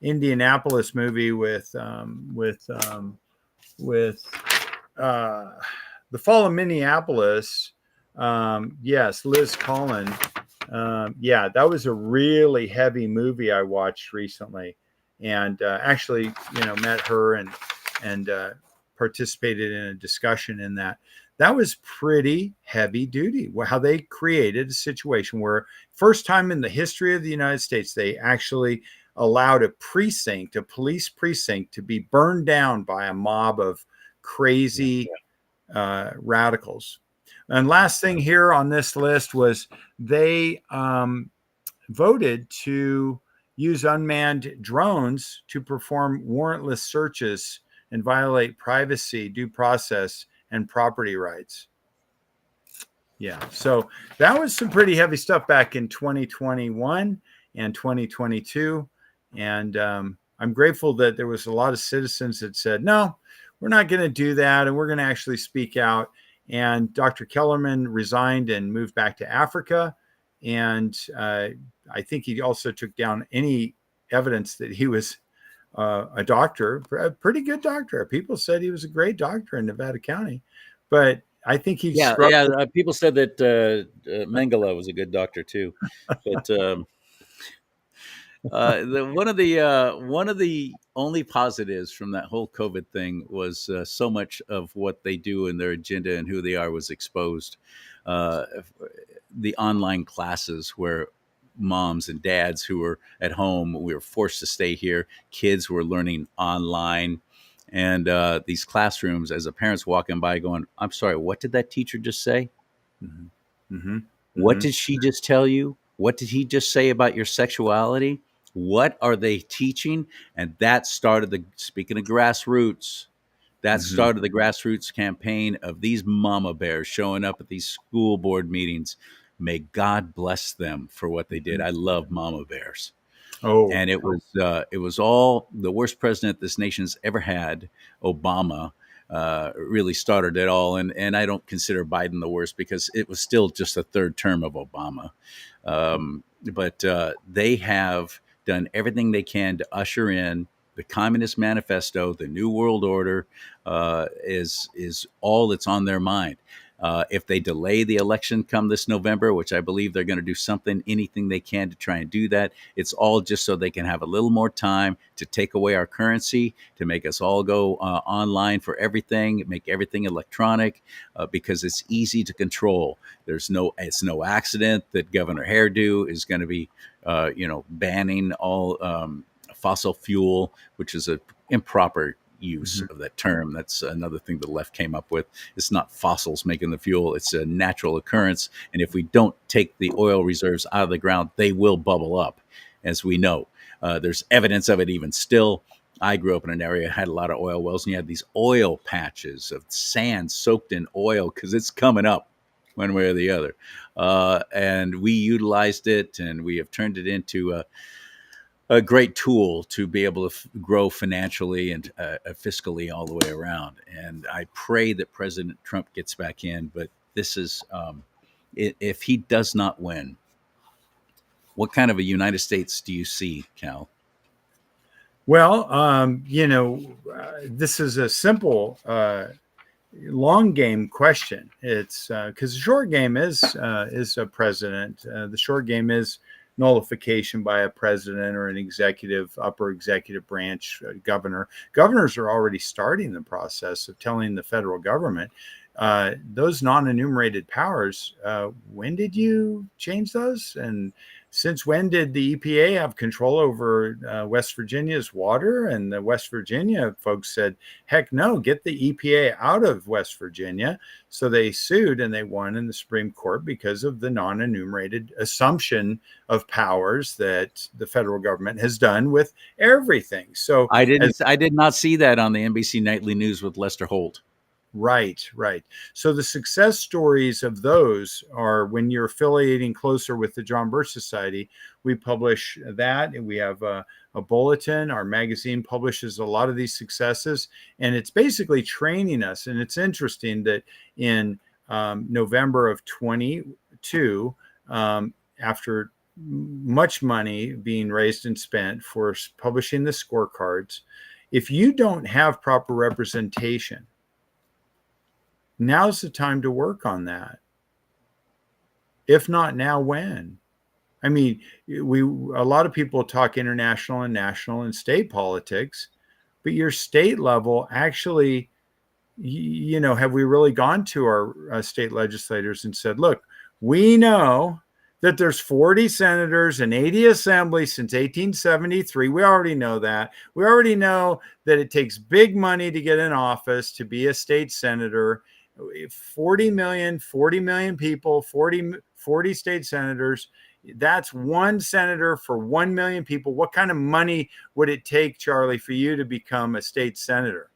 Indianapolis movie with The Fall of Minneapolis. Yes, Liz Collin. That was a really heavy movie I watched recently, and actually, met her and participated in a discussion in that. That was pretty heavy duty. How they created a situation where, first time in the history of the United States, they actually allowed a police precinct, to be burned down by a mob of crazy radicals. And last thing here on this list was they voted to use unmanned drones to perform warrantless searches and violate privacy, due process, and property rights. Yeah, so that was some pretty heavy stuff back in 2021 and 2022. And I'm grateful that there was a lot of citizens that said, no, we're not going to do that. And we're going to actually speak out. And Dr. Kellerman resigned and moved back to Africa. And I think he also took down any evidence that he was a doctor, a pretty good doctor. People said he was a great doctor in Nevada County. But I think he people said that Mengele was a good doctor too, but one of the only positives from that whole COVID thing was so much of what they do in their agenda and who they are was exposed. The online classes where moms and dads who were at home, we were forced to stay here. Kids were learning online. And these classrooms, as the parents walking by going, I'm sorry, what did that teacher just say? Mm-hmm. Mm-hmm. What did she just tell you? What did he just say about your sexuality? What are they teaching? And that started speaking of grassroots, that started the grassroots campaign of these mama bears showing up at these school board meetings. May God bless them for what they did. I love mama bears. Oh, and it was all the worst president this nation's ever had. Obama really started it all, and I don't consider Biden the worst because it was still just the third term of Obama. But they have done everything they can to usher in the Communist Manifesto. The New World Order is all that's on their mind. If they delay the election come this November, which I believe they're going to do anything they can to try and do that, it's all just so they can have a little more time to take away our currency, to make us all go online for everything, make everything electronic, because it's easy to control. It's no accident that Governor Hairdo is going to be, banning all fossil fuel, which is an improper use of that term. That's another thing the left came up with. It's not fossils making the fuel, it's a natural occurrence. And if we don't take the oil reserves out of the ground, they will bubble up, as we know. There's evidence of it even still. I grew up in an area that had a lot of oil wells, and you had these oil patches of sand soaked in oil because it's coming up one way or the other. And we utilized it, and we have turned it into a great tool to be able to grow financially and fiscally all the way around. And I pray that President Trump gets back in. But this is, if he does not win, what kind of a United States do you see, Cal? Well, this is a simple long game question. It's because the short game is a president. The short game is nullification by a president or an upper executive branch governor. Governors are already starting the process of telling the federal government those non-enumerated powers. When did you change those? And since when did the EPA have control over West Virginia's water? And the West Virginia folks said, heck no, get the EPA out of West Virginia. So they sued and they won in the Supreme Court because of the non-enumerated assumption of powers that the federal government has done with everything. So I did not see that on the NBC Nightly News with Lester Holt. Right. So the success stories of those are when you're affiliating closer with the John Birch Society. We publish that, and we have a bulletin. Our magazine publishes a lot of these successes, and it's basically training us. And it's interesting that in November of 22, after much money being raised and spent for publishing the scorecards, if you don't have proper representation, now's the time to work on that. If not now, when? I mean, a lot of people talk international and national and state politics, but your state level actually, have we really gone to our state legislators and said, look, we know that there's 40 senators and 80 assemblies since 1873. We already know that. We already know that it takes big money to get in office to be a state senator. 40 million people, 40 state senators. That's one senator for 1 million people. What kind of money would it take, Charlie, for you to become a state senator?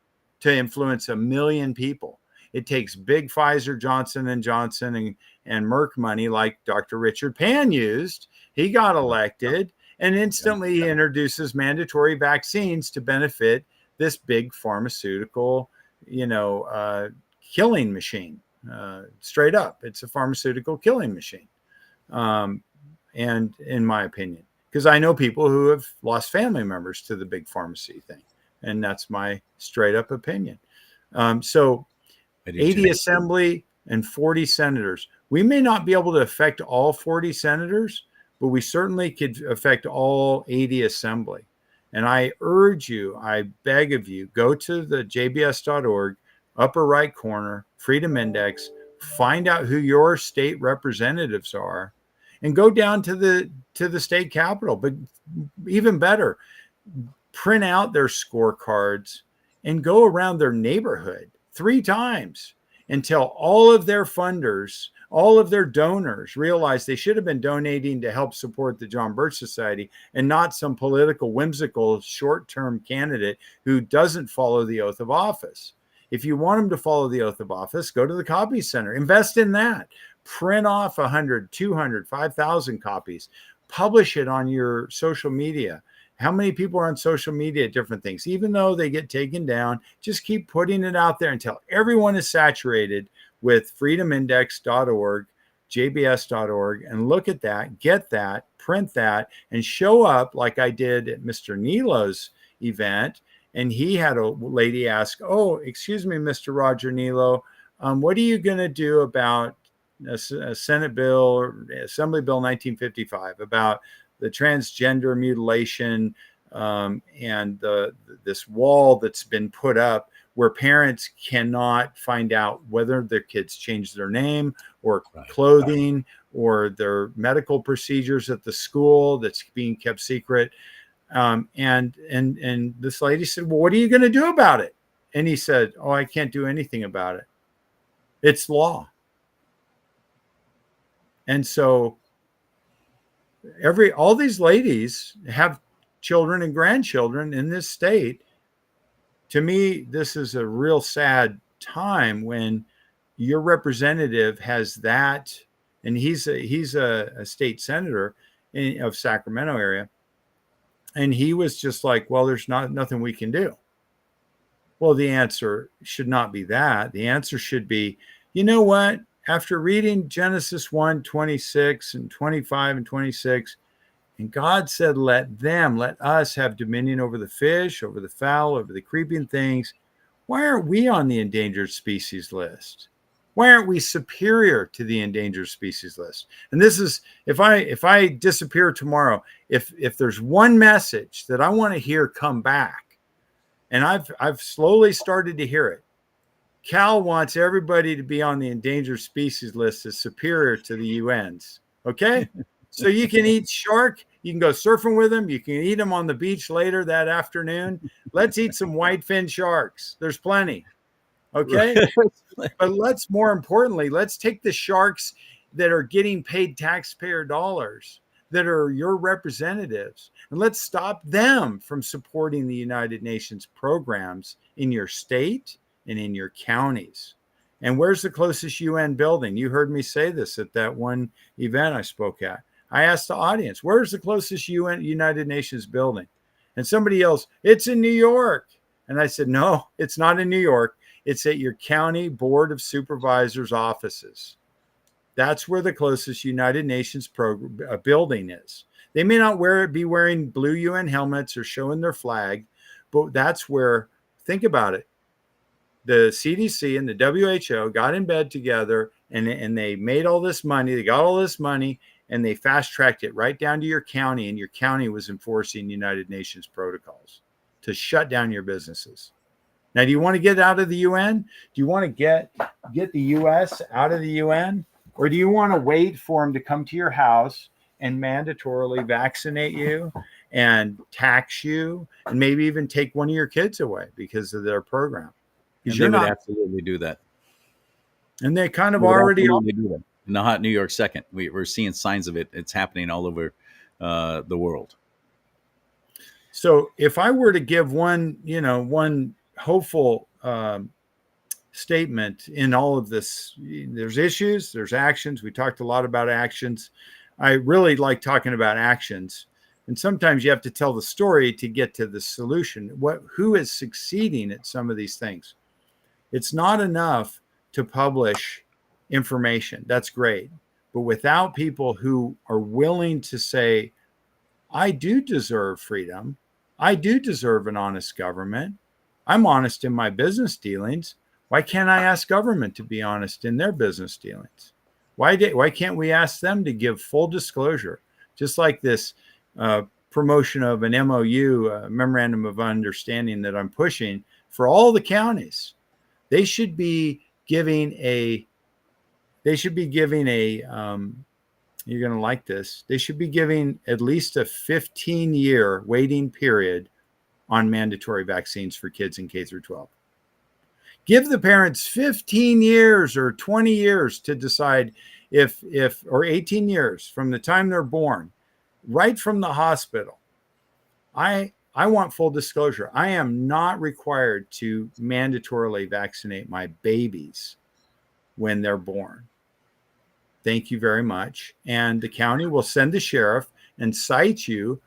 to influence 1 million people. It takes big Pfizer, Johnson and Johnson, and Merck money like Dr. Richard Pan used. He got elected, and instantly he introduces mandatory vaccines to benefit this big pharmaceutical, killing machine. Straight up, it's a pharmaceutical killing machine. And in my opinion, because I know people who have lost family members to the big pharmacy thing, and that's my straight up opinion. So 80 assembly and 40 senators. We may not be able to affect all 40 senators, but we certainly could affect all 80 assembly. And I urge you, I beg of you, go to the jbs.org, upper right corner, Freedom Index, find out who your state representatives are, and go down to the state capitol. But even better, print out their scorecards and go around their neighborhood 3 times until all of their funders, all of their donors realize they should have been donating to help support the John Birch Society and not some political, whimsical, short-term candidate who doesn't follow the oath of office. If you want them to follow the oath of office, go to the Copy Center, invest in that, print off 100, 200, 5,000 copies, publish it on your social media. How many people are on social media at different things? Even though they get taken down, just keep putting it out there until everyone is saturated with freedomindex.org, jbs.org, and look at that, get that, print that, and show up like I did at Mr. Nilo's event. And he had a lady ask, "Oh, excuse me, Mr. Roger Nilo, what are you going to do about a Senate bill, Assembly Bill 1955, about the transgender mutilation and this wall that's been put up where parents cannot find out whether their kids changed their name or clothing or their medical procedures at the school that's being kept secret." And this lady said, "Well, what are you going to do about it?" And he said, "Oh, I can't do anything about it. It's law." And so all these ladies have children and grandchildren in this state. To me, this is a real sad time when your representative has that, and he's a state senator of Sacramento area. And he was just like, "Well, there's nothing we can do." Well, the answer should not be that. The answer should be, you know what? After reading Genesis 1:26 and 25 and 26, and God said, let us have dominion over the fish, over the fowl, over the creeping things. Why aren't we on the endangered species list? Why aren't we superior to the endangered species list? And this is, if I disappear tomorrow, if there's one message that I want to hear come back, and I've slowly started to hear it, Cal wants everybody to be on the endangered species list as superior to the UN's. Okay? So you can eat shark, you can go surfing with them, you can eat them on the beach later that afternoon. Let's eat some whitefin sharks. There's plenty. Okay. But more importantly, let's take the sharks that are getting paid taxpayer dollars, that are your representatives, and let's stop them from supporting the United Nations programs in your state and in your counties. And where's the closest UN building? You heard me say this at that one event I spoke at. I asked the audience, where's the closest United Nations building? And somebody else, it's in New York. And I said, no, it's not in New York. It's at your county board of supervisors offices. That's where the closest United Nations building is. They may not be wearing blue UN helmets or showing their flag, but that's where, think about it. The CDC and the WHO got in bed together and they made all this money. They got all this money and they fast tracked it right down to your county. And your county was enforcing United Nations protocols to shut down your businesses. Now, do you want to get out of the UN? Do you want to get the US out of the UN? Or do you want to wait for them to come to your house and mandatorily vaccinate you and tax you and maybe even take one of your kids away because of their program? And they would absolutely do that. And they kind of already do that. In the hot New York second, we're seeing signs of it. It's happening all over the world. So if I were to give one hopeful statement in all of this. There's issues, there's actions. We talked a lot about actions. I really like talking about actions. And sometimes you have to tell the story to get to the solution. Who is succeeding at some of these things? It's not enough to publish information. That's great. But without people who are willing to say, I do deserve freedom. I do deserve an honest government. I'm honest in my business dealings. Why can't I ask government to be honest in their business dealings? Why can't we ask them to give full disclosure? Just like this promotion of an MOU, a memorandum of understanding that I'm pushing for all the counties. They should be giving a you're going to like this. They should be giving at least a 15-year waiting period on mandatory vaccines for kids in K through 12. Give the parents 15 years or 20 years to decide if or 18 years from the time they're born, right from the hospital. I want full disclosure. I am not required to mandatorily vaccinate my babies when they're born. Thank you very much. And the county will send the sheriff and cite you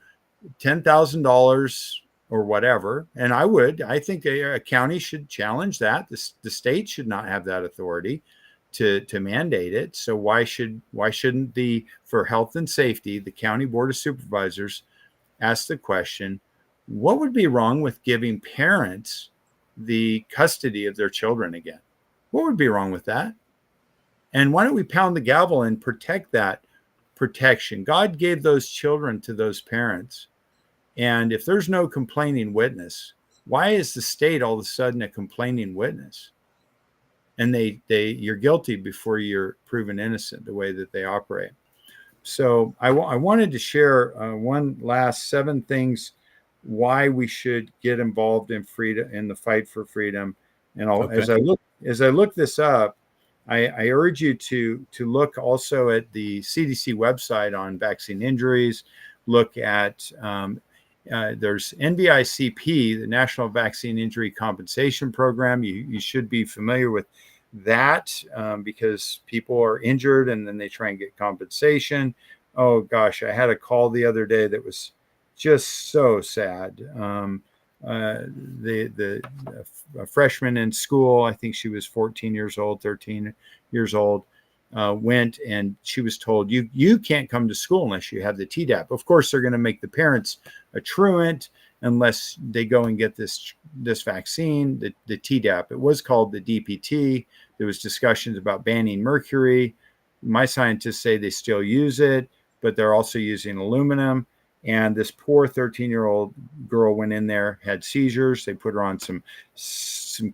$10,000 or whatever. And I think a county should challenge that. The state should not have that authority to mandate it. So why shouldn't for health and safety, the county board of supervisors ask the question, what would be wrong with giving parents the custody of their children again? What would be wrong with that? And why don't we pound the gavel and protect that protection? God gave those children to those parents. And if there's no complaining witness, why is the state all of a sudden a complaining witness? And you're guilty before you're proven innocent, the way that they operate. So I wanted to share one last 7 things why we should get involved in freedom, in the fight for freedom. And as I look this up, I urge you to look also at the CDC website on vaccine injuries. Look at there's NVICP, the National Vaccine Injury Compensation Program. You should be familiar with that because people are injured and then they try and get compensation. Oh gosh, I had a call the other day that was just so sad. A freshman in school, I think she was 13 years old, went and she was told, you can't come to school unless you have the Tdap. Of course, they're going to make the parents a truant unless they go and get this vaccine, the Tdap. It was called the DPT. There was discussions about banning mercury. My scientists say they still use it, but they're also using aluminum. And this poor 13-year-old girl went in there, had seizures. They put her on some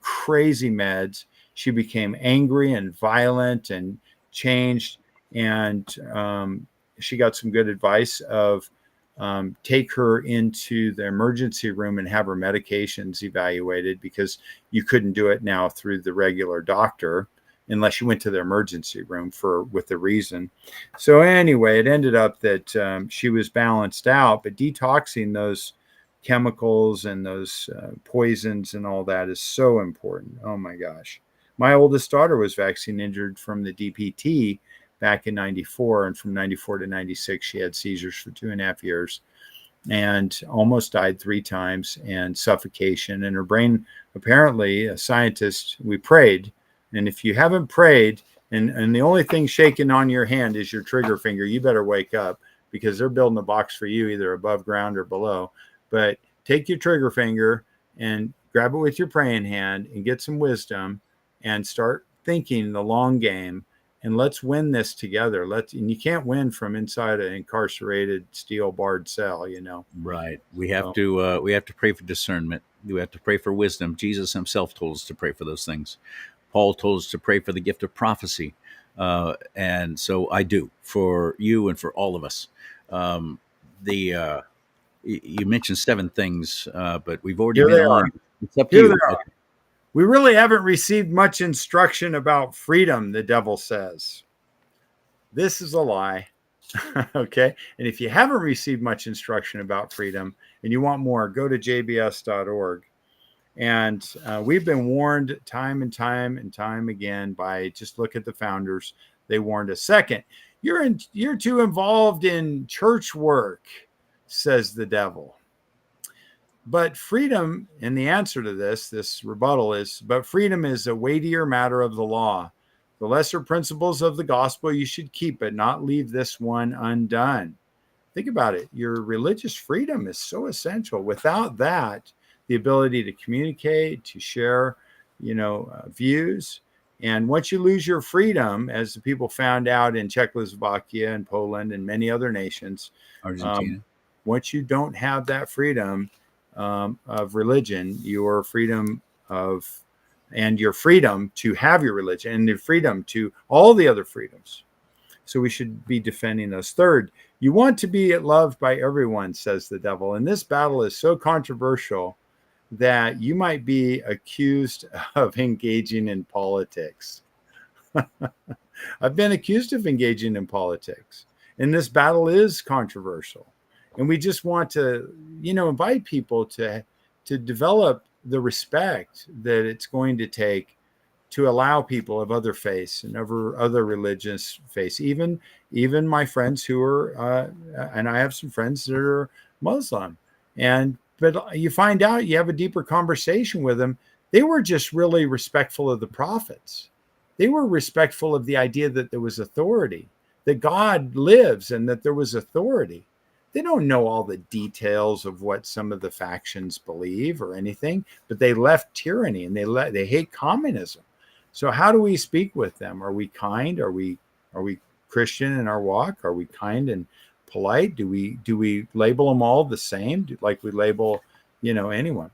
crazy meds. She became angry and violent and changed. And she got some good advice of take her into the emergency room and have her medications evaluated, because you couldn't do it now through the regular doctor unless you went to the emergency room with a reason. So anyway, it ended up that she was balanced out, but detoxing those chemicals and those poisons and all that is so important. Oh my gosh. My oldest daughter was vaccine injured from the DPT back in 94. And from 94 to 96, she had seizures for 2.5 years and almost died 3 times, and suffocation. And her brain, apparently, a scientist, we prayed. And if you haven't prayed and the only thing shaking on your hand is your trigger finger, you better wake up, because they're building a box for you either above ground or below. But take your trigger finger and grab it with your praying hand and get some wisdom and start thinking the long game. And let's win this together. And you can't win from inside an incarcerated steel barred cell, Right. We have to pray for discernment. We have to pray for wisdom. Jesus himself told us to pray for those things. Paul told us to pray for the gift of prophecy. And so I do, for you and for all of us. You mentioned 7 things, but we've already been on. It's up to you. We really haven't received much instruction about freedom, the devil says. This is a lie. Okay. And if you haven't received much instruction about freedom and you want more, go to jbs.org. And we've been warned time and time and time again by just look at the founders. They warned us. Second, you're too involved in church work, says the devil. But freedom, and the answer to this rebuttal is, but freedom is a weightier matter of the law. The lesser principles of the gospel you should keep, but not leave this one undone. Think about it. Your religious freedom is so essential. Without that, the ability to communicate, to share, views. And once you lose your freedom, as the people found out in Czechoslovakia and Poland and many other nations, Argentina. Once you don't have that freedom of religion, your freedom to have your religion and the freedom to all the other freedoms. So we should be defending those. Third, you want to be loved by everyone, says the devil. And this battle is so controversial that you might be accused of engaging in politics. I've been accused of engaging in politics. And this battle is controversial. And we just want to, invite people to develop the respect that it's going to take to allow people of other faiths and other religious faiths, even my friends who are, and I have some friends that are Muslim, but you find out you have a deeper conversation with them. They were just really respectful of the prophets. They were respectful of the idea that there was authority, that God lives and that there was authority. They don't know all the details of what some of the factions believe or anything, but they left tyranny and they hate communism. So how do we speak with them? Are we kind? Are we Christian in our walk? Are we kind and polite? Do we label them all the same, like we label, anyone?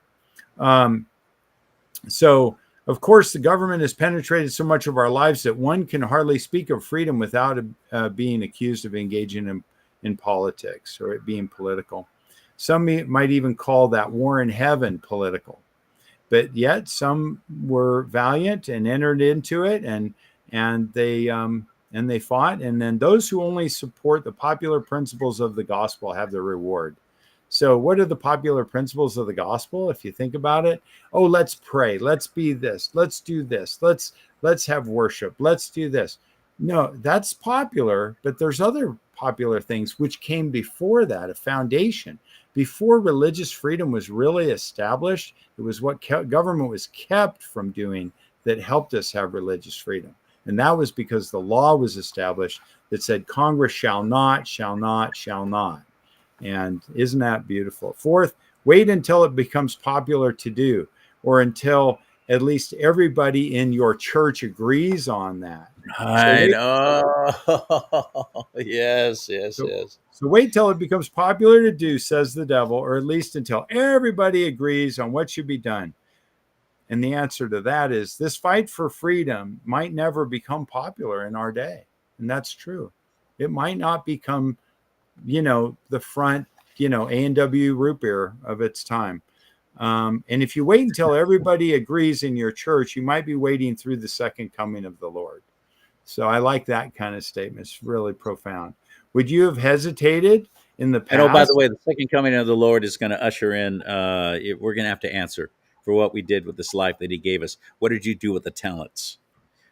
So of course the government has penetrated so much of our lives that one can hardly speak of freedom without being accused of engaging in politics or it being political. Some might even call that war in heaven political. But yet some were valiant and entered into it, and they fought. And then those who only support the popular principles of the gospel have their reward. So what are the popular principles of the gospel? If you think about it, let's pray, let's be this, let's do this, let's have worship, let's do this. No, that's popular, but there's other popular things which came before that, a foundation. Before religious freedom was really established, it was what government was kept from doing that helped us have religious freedom. And that was because the law was established that said Congress shall not. And isn't that beautiful? Fourth, wait until it becomes popular to do, or until at least everybody in your church agrees on that. Right. Yes. So wait till it becomes popular to do, says the devil, or at least until everybody agrees on what should be done. And the answer to that is this fight for freedom might never become popular in our day. And that's true. It might not become, the front, A&W root beer of its time. And if you wait until everybody agrees in your church, you might be waiting through the second coming of the Lord. So I like that kind of statement. It's really profound. Would you have hesitated in the past? And by the way, the second coming of the Lord is going to usher in, we're going to have to answer for what we did with this life that he gave us. What did you do with the talents?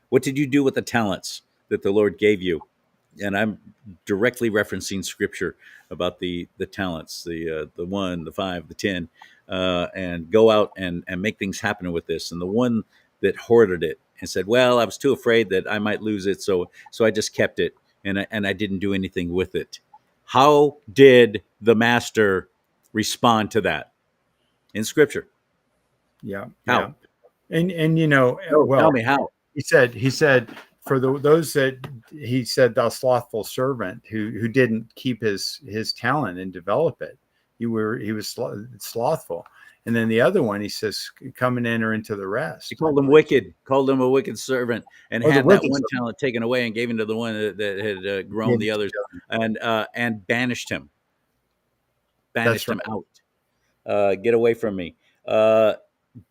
What did you do with the talents that the Lord gave you? And I'm directly referencing scripture about the talents, the 1, the 5, the 10, and go out and make things happen with this. And the one that hoarded it and said, well, I was too afraid that I might lose it. So I just kept it and I didn't do anything with it. How did the master respond to that in scripture? Yeah. How? Yeah. And tell me how. He said for those that he said, thou slothful servant who didn't keep his talent and develop it. He was slothful. And then the other one, he says, come and enter into the rest. He called him wicked, called him a wicked servant, and had that one talent taken away and gave him to the one that had grown the others, and banished him. Banished him out. Get away from me.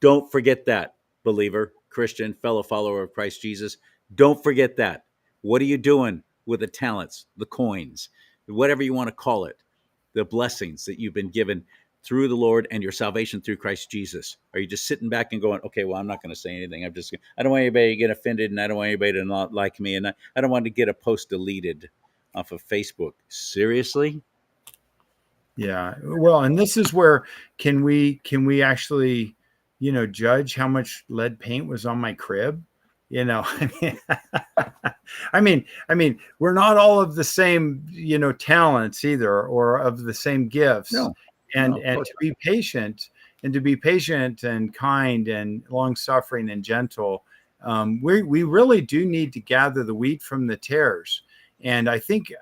Don't forget that, believer, Christian, fellow follower of Christ Jesus. Don't forget that. What are you doing with the talents, the coins, whatever you want to call it, the blessings that you've been given through the Lord and your salvation through Christ Jesus? Are you just sitting back and going, okay, well, I'm not going to say anything. I don't want anybody to get offended, and I don't want anybody to not like me, and I don't want to get a post deleted off of Facebook. Seriously? Yeah. Well, and this is where can we actually, judge how much lead paint was on my crib? I mean, we're not all of the same, talents either, or of the same gifts. No. And No, to be patient and kind and long suffering and gentle, we really do need to gather the wheat from the tares. And I think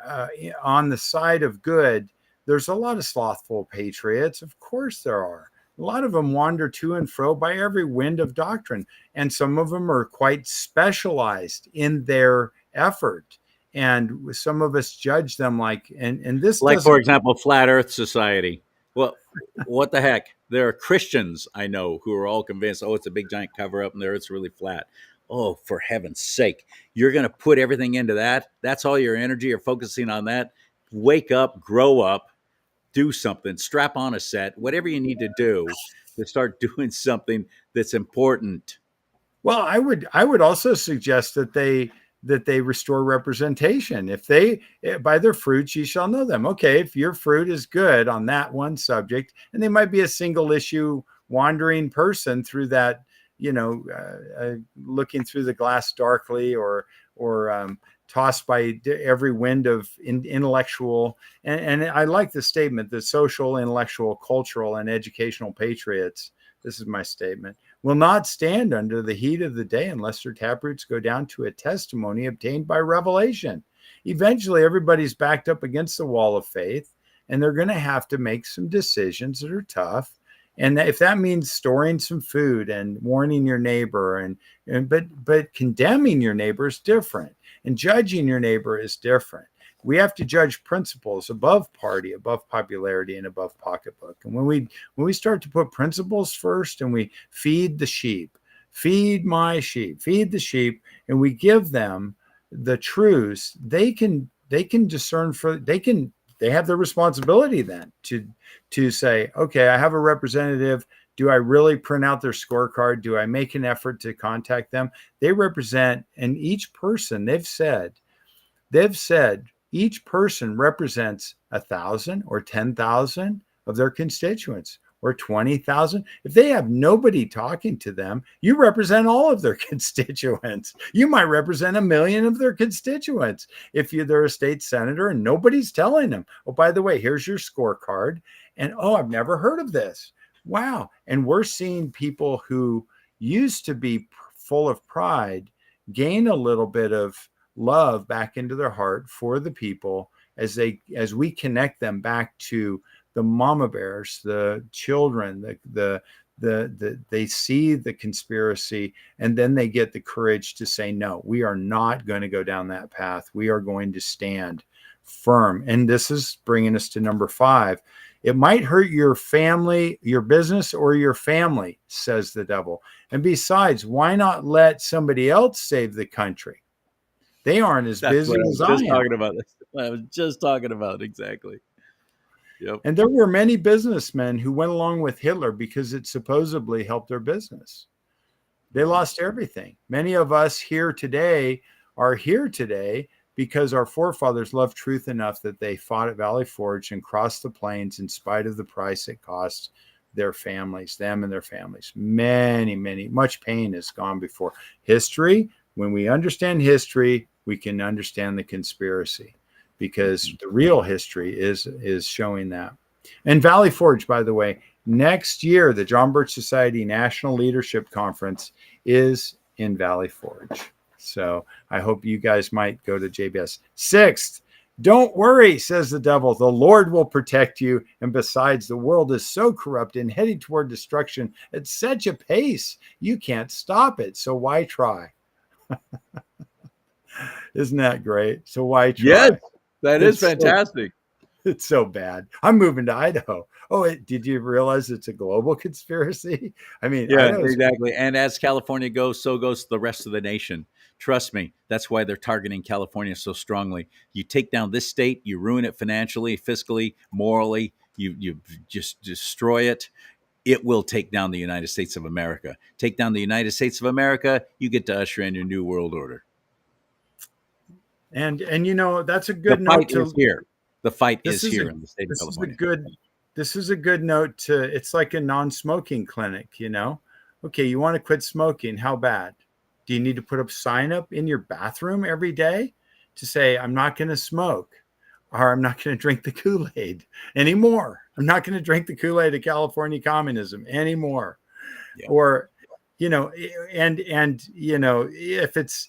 on the side of good, there's a lot of slothful patriots. Of course there are. A lot of them wander to and fro by every wind of doctrine. And some of them are quite specialized in their effort. And some of us judge them like, and this, like, for example, Flat Earth Society. Well, what the heck? There are Christians I know who are all convinced, it's a big giant cover up and the earth's really flat. Oh, for heaven's sake. You're going to put everything into that? That's all your energy? You're focusing on that? Wake up, grow up, do something, strap on a set, whatever you need to do to start doing something that's important. Well, I would also suggest that they restore representation. If they, by their fruits ye shall know them. Okay, if your fruit is good on that one subject, and they might be a single issue wandering person through that, looking through the glass darkly, or tossed by every wind of intellectual. And I like the statement that social, intellectual, cultural, and educational patriots, this is my statement, will not stand under the heat of the day unless their taproots go down to a testimony obtained by revelation. Eventually, everybody's backed up against the wall of faith, and they're going to have to make some decisions that are tough. And if that means storing some food and warning your neighbor, but condemning your neighbor is different, and judging your neighbor is different. We have to judge principles above party, above popularity, and above pocketbook. And when we start to put principles first, and we feed the sheep, feed my sheep, feed the sheep, and we give them the truths, they can discern they have the responsibility then to say, okay, I have a representative. Do I really print out their scorecard? Do I make an effort to contact them? They represent, and each person, they've said each person represents 1,000 or 10,000 of their constituents, or 20,000. If they have nobody talking to them, you represent all of their constituents. You might represent 1 million of their constituents if they're a state senator and nobody's telling them, oh, by the way, here's your scorecard. And, oh, I've never heard of this. Wow. And we're seeing people who used to be full of pride gain a little bit of love back into their heart for the people as we connect them back to the mama bears, the children, they see the conspiracy, and then they get the courage to say, no, we are not going to go down that path. We are going to stand firm. And this is bringing us to number 5. It might hurt your family, your business, or your family, says the devil. And besides, why not let somebody else save the country? They aren't as busy as I am. I was just talking about exactly. Yep. And there were many businessmen who went along with Hitler because it supposedly helped their business. They lost everything. Many of us are here today because our forefathers loved truth enough that they fought at Valley Forge and crossed the plains in spite of the price it cost them and their families. Much pain has gone before. History, when we understand history, we can understand the conspiracy, because the real history is showing that. And Valley Forge, by the way, next year, the John Birch Society National Leadership Conference is in Valley Forge. So I hope you guys might go to JBS. 6th, don't worry, says the devil. The Lord will protect you. And besides, the world is so corrupt and heading toward destruction at such a pace, you can't stop it. So why try? Isn't that great? So why try? Yes, that is fantastic. It's so bad. I'm moving to Idaho. Oh, did you realize it's a global conspiracy? I mean, yeah, exactly. And as California goes, so goes the rest of the nation. Trust me, that's why they're targeting California so strongly. You take down this state, you ruin it financially, fiscally, morally. you just destroy it, it will take down the United States of America. Take down the United States of America, you get to usher in your new world order. And that's a The good note fight is here. The fight is This is here a- in the state of this is a California. this is a good note to, it's like a non-smoking clinic, Okay, you want to quit smoking, how bad? Do you need to put a sign up in your bathroom every day to say, I'm not going to smoke, or I'm not going to drink the Kool-Aid anymore? I'm not going to drink the Kool-Aid of California communism anymore. Yeah. Or, and if it's,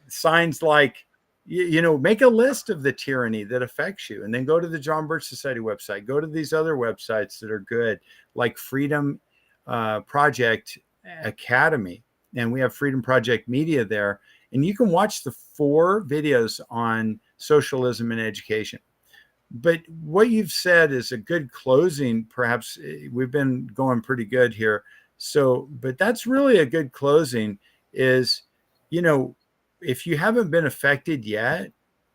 signs like, make a list of the tyranny that affects you, and then go to the John Birch Society website, go to these other websites that are good, like Freedom Project Academy, and we have Freedom Project Media there, and you can watch the 4 videos on socialism and education. But what you've said is a good closing. Perhaps we've been going pretty good here. But that's really a good closing is, if you haven't been affected yet,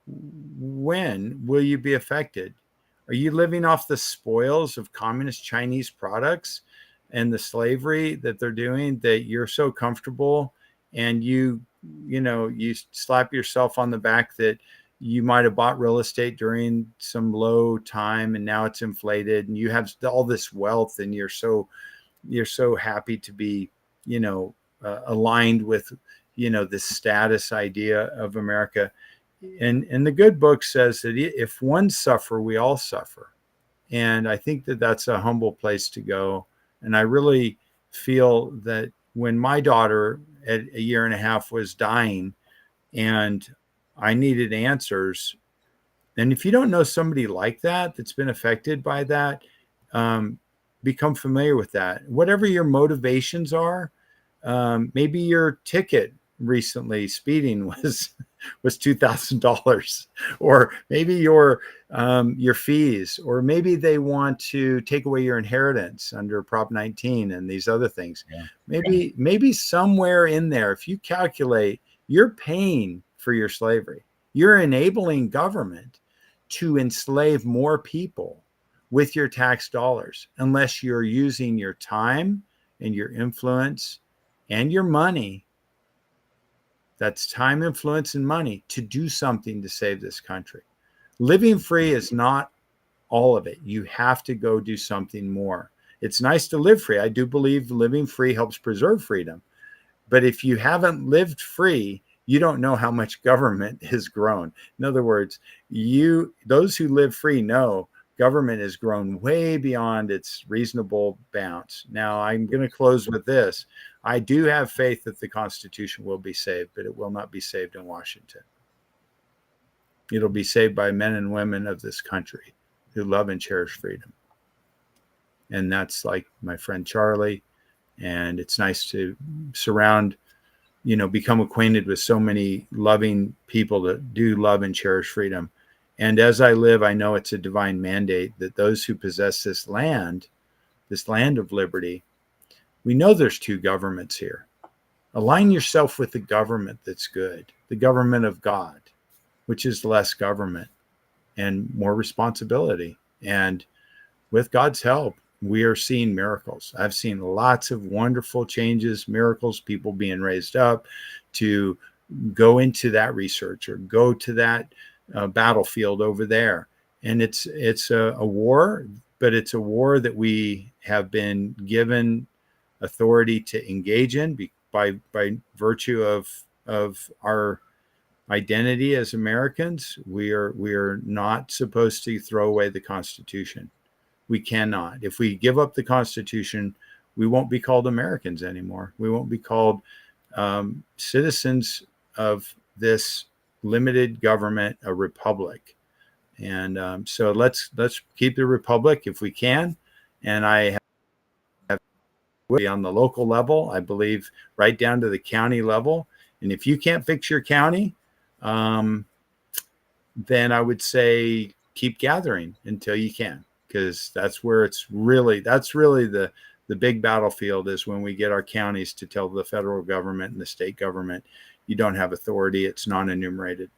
when will you be affected? Are you living off the spoils of communist Chinese products and the slavery that they're doing, that you're so comfortable, and you slap yourself on the back that you might have bought real estate during some low time and now it's inflated and you have all this wealth and you're so happy to be, aligned with, this status idea of America. And the good book says that if one suffer, we all suffer. And I think that that's a humble place to go. And I really feel that when my daughter at 1.5 years was dying and I needed answers, and if you don't know somebody like that that's been affected by that, become familiar with that. Whatever your motivations are, maybe your ticket recently speeding was $2,000, or maybe your fees, or maybe they want to take away your inheritance under Prop 19 and these other things. Yeah. Maybe somewhere in there, if you calculate, you're paying for your slavery. You're enabling government to enslave more people with your tax dollars, unless you're using your time and your influence and your money. That's time, influence, and money to do something to save this country. Living free is not all of it. You have to go do something more. It's nice to live free. I do believe living free helps preserve freedom. But if you haven't lived free, you don't know how much government has grown. In other words, those who live free know government has grown way beyond its reasonable bounds. Now, I'm going to close with this. I do have faith that the Constitution will be saved, but it will not be saved in Washington. It'll be saved by men and women of this country who love and cherish freedom. And that's like my friend Charlie. And it's nice to become acquainted with so many loving people that do love and cherish freedom. And as I live, I know it's a divine mandate that those who possess this land of liberty, we know there's 2 governments here. Align yourself with the government that's good, the government of God, which is less government and more responsibility. And with God's help, we are seeing miracles. I've seen lots of wonderful changes, miracles, people being raised up to go into that research or go to that battlefield over there. And it's a war, but it's a war that we have been given authority to engage in by virtue of our identity as Americans. We are not supposed to throw away the Constitution. We cannot. If we give up the Constitution, we won't be called Americans anymore. We won't be called citizens of this limited government, a republic. And so let's keep the republic if we can. And I have on the local level, I believe, right down to the county level. And if you can't fix your county, then I would say keep gathering until you can, because that's really the big battlefield, is when we get our counties to tell the federal government and the state government, you don't have authority. It's non-enumerated.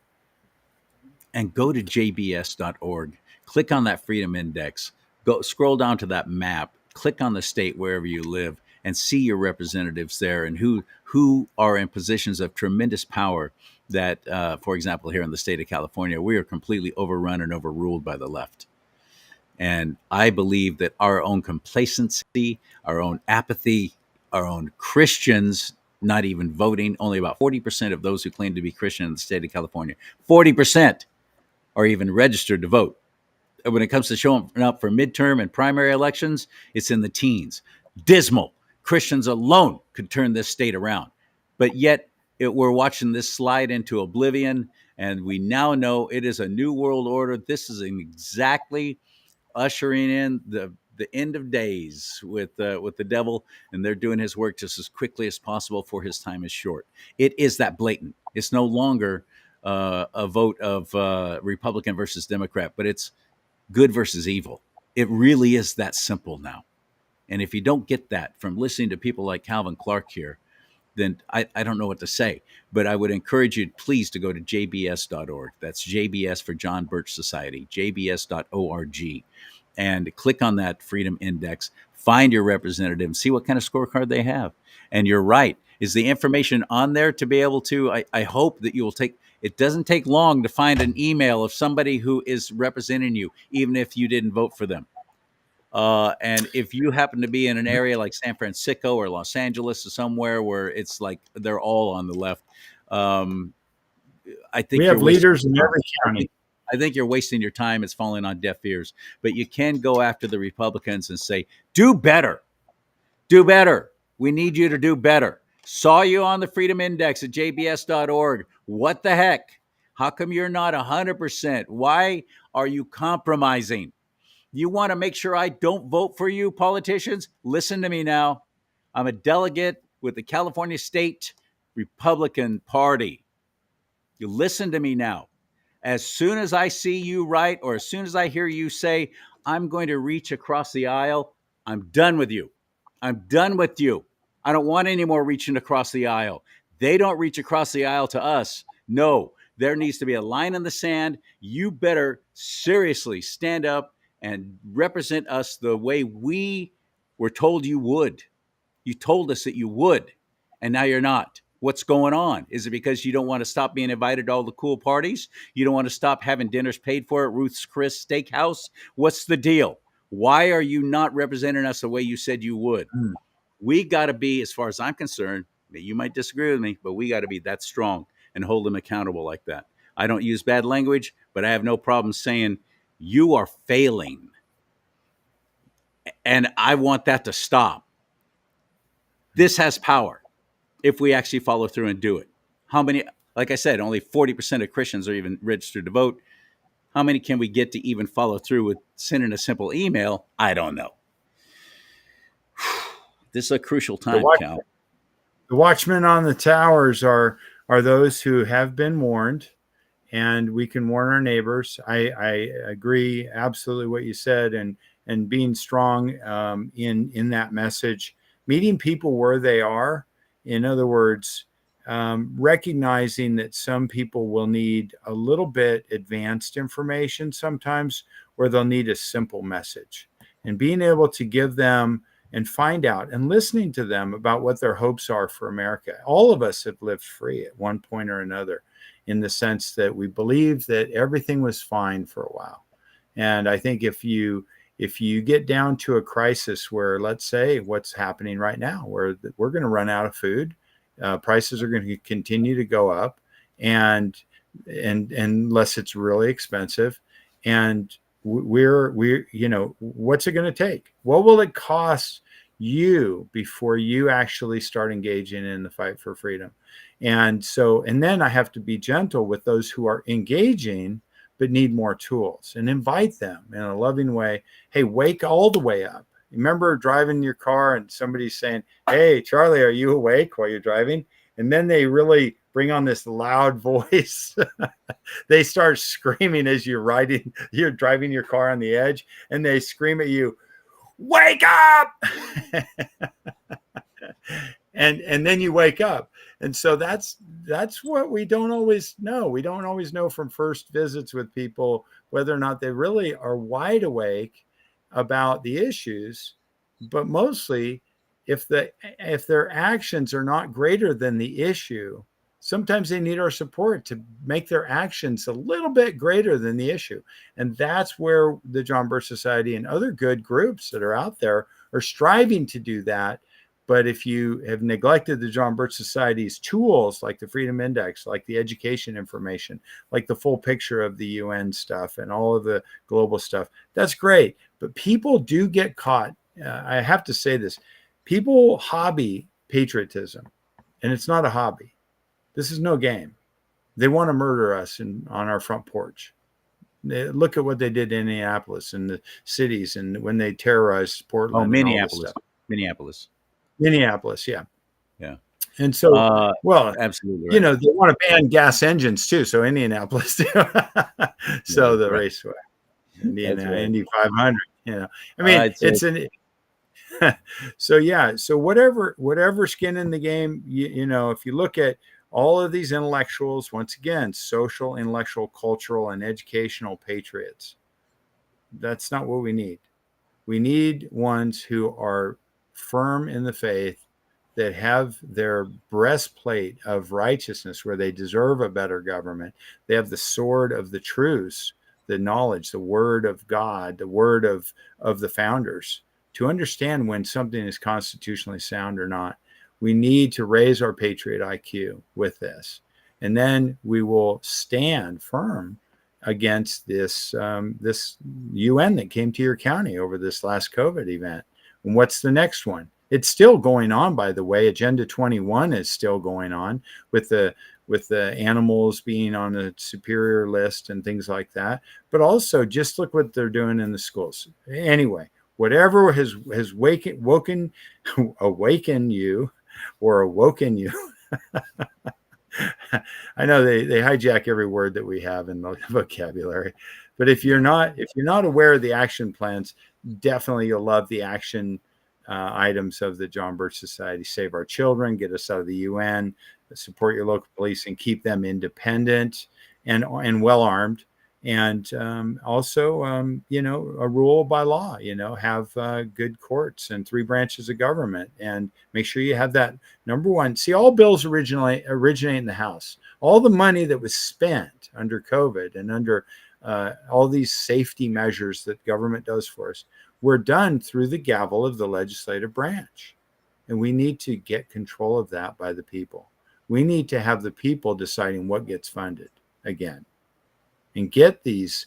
And go to jbs.org. Click on that Freedom Index. Go scroll down to that map. Click on the state wherever you live and see your representatives there and who are in positions of tremendous power that, for example, here in the state of California, we are completely overrun and overruled by the left. And I believe that our own complacency, our own apathy, our own Christians not even voting, only about 40% of those who claim to be Christian in the state of California, 40% are even registered to vote. And when it comes to showing up for midterm and primary elections, it's in the teens. Dismal. Christians alone could turn this state around. But yet we're watching this slide into oblivion, and we now know it is a new world order. This is exactly ushering in the end of days with the devil, and they're doing his work just as quickly as possible, for his time is short. It is that blatant. It's no longer a vote of Republican versus Democrat, but it's good versus evil. It really is that simple now. And if you don't get that from listening to people like Calvin Clark here, then I don't know what to say. But I would encourage you, please, to go to jbs.org. That's JBS for John Birch Society, jbs.org. And click on that Freedom Index, find your representative, and see what kind of scorecard they have. And you're right. Is the information on there to be able to, I hope that you will take, it doesn't take long to find an email of somebody who is representing you, even if you didn't vote for them. And if you happen to be in an area like San Francisco or Los Angeles or somewhere where it's like they're all on the left, I think we have leaders in every county. I think you're wasting your time. It's falling on deaf ears. But you can go after the Republicans and say, do better. Do better. We need you to do better. Saw you on the Freedom Index at jbs.org. What the heck? How come you're not 100%? Why are you compromising? You want to make sure I don't vote for you, politicians? Listen to me now. I'm a delegate with the California State Republican Party. You listen to me now. As soon as I see you write, or as soon as I hear you say, I'm going to reach across the aisle, I'm done with you. I'm done with you. I don't want any more reaching across the aisle. They don't reach across the aisle to us. No, there needs to be a line in the sand. You better seriously stand up and represent us the way we were told you would. You told us that you would, and now you're not. What's going on? Is it because you don't want to stop being invited to all the cool parties? You don't want to stop having dinners paid for at Ruth's Chris Steakhouse? What's the deal? Why are you not representing us the way you said you would? We got to be, as far as I'm concerned, you might disagree with me, but we got to be that strong and hold them accountable like that. I don't use bad language, but I have no problem saying you are failing. And I want that to stop. This has power if we actually follow through and do it. How many, like I said, only 40% of Christians are even registered to vote. How many can we get to even follow through with sending a simple email? I don't know. This is a crucial time, Cal. The watchmen on the towers are those who have been warned, and we can warn our neighbors. I agree absolutely what you said, and being strong in that message, meeting people where they are. In other words, recognizing that some people will need a little bit advanced information sometimes, or they'll need a simple message, and being able to give them and find out and listening to them about what their hopes are for America. All of us have lived free at one point or another, in the sense that we believed that everything was fine for a while. And I think if you get down to a crisis where, let's say what's happening right now, where we're going to run out of food, prices are going to continue to go up, and unless it's really expensive, and we're what's it going to take? What will it cost you before you actually start engaging in the fight for freedom? And then I have to be gentle with those who are engaging but need more tools, and invite them in a loving way. Hey, wake all the way up. Remember driving your car and somebody's saying, hey, Charlie, are you awake while you're driving? And then they really bring on this loud voice. They start screaming as you're driving your car on the edge, and they scream at you, wake up! and then you wake up. And so that's what we don't always know. We don't always know from first visits with people whether or not they really are wide awake about the issues. But mostly, if their actions are not greater than the issue, sometimes they need our support to make their actions a little bit greater than the issue. And that's where the John Birch Society and other good groups that are out there are striving to do that. But if you have neglected the John Birch Society's tools, like the Freedom Index, like the education information, like the full picture of the UN stuff and all of the global stuff, that's great. But people do get caught. I have to say this. People hobby patriotism, and it's not a hobby. This is no game. They want to murder us on our front porch. Look at what they did in Indianapolis and the cities, and when they terrorized Portland. Oh, Minneapolis. Minneapolis, yeah. Yeah. And so, well, absolutely right. You know, they want to ban gas engines too. So Indianapolis, so Yeah, the right. raceway, Indiana, right. Indy 500. You know, I mean, it's an. So yeah, so whatever skin in the game, you know, if you look at all of these intellectuals, once again, social, intellectual, cultural, and educational patriots, that's not what we need. We need ones who are firm in the faith, that have their breastplate of righteousness where they deserve a better government. They have the sword of the truths, the knowledge, the word of God, the word of the founders, to understand when something is constitutionally sound or not. We need to raise our patriot IQ with this. And then we will stand firm against this this UN that came to your county over this last COVID event. And what's the next one? It's still going on, by the way. Agenda 21 is still going on with the animals being on a superior list and things like that. But also, just look what they're doing in the schools. Anyway, whatever has awakened you or awoken you. I know they hijack every word that we have in the vocabulary, but if you're not aware of the action plans, definitely you'll love the action items of the John Birch Society. Save our children, get us out of the UN, support your local police, and keep them independent and well armed. And also, you know, a rule by law. You know, have good courts and 3 branches of government, and make sure you have that. Number one, see, all bills originate in the House. All the money that was spent under COVID and under all these safety measures that government does for us were done through the gavel of the legislative branch. And we need to get control of that by the people. We need to have the people deciding what gets funded again, and get these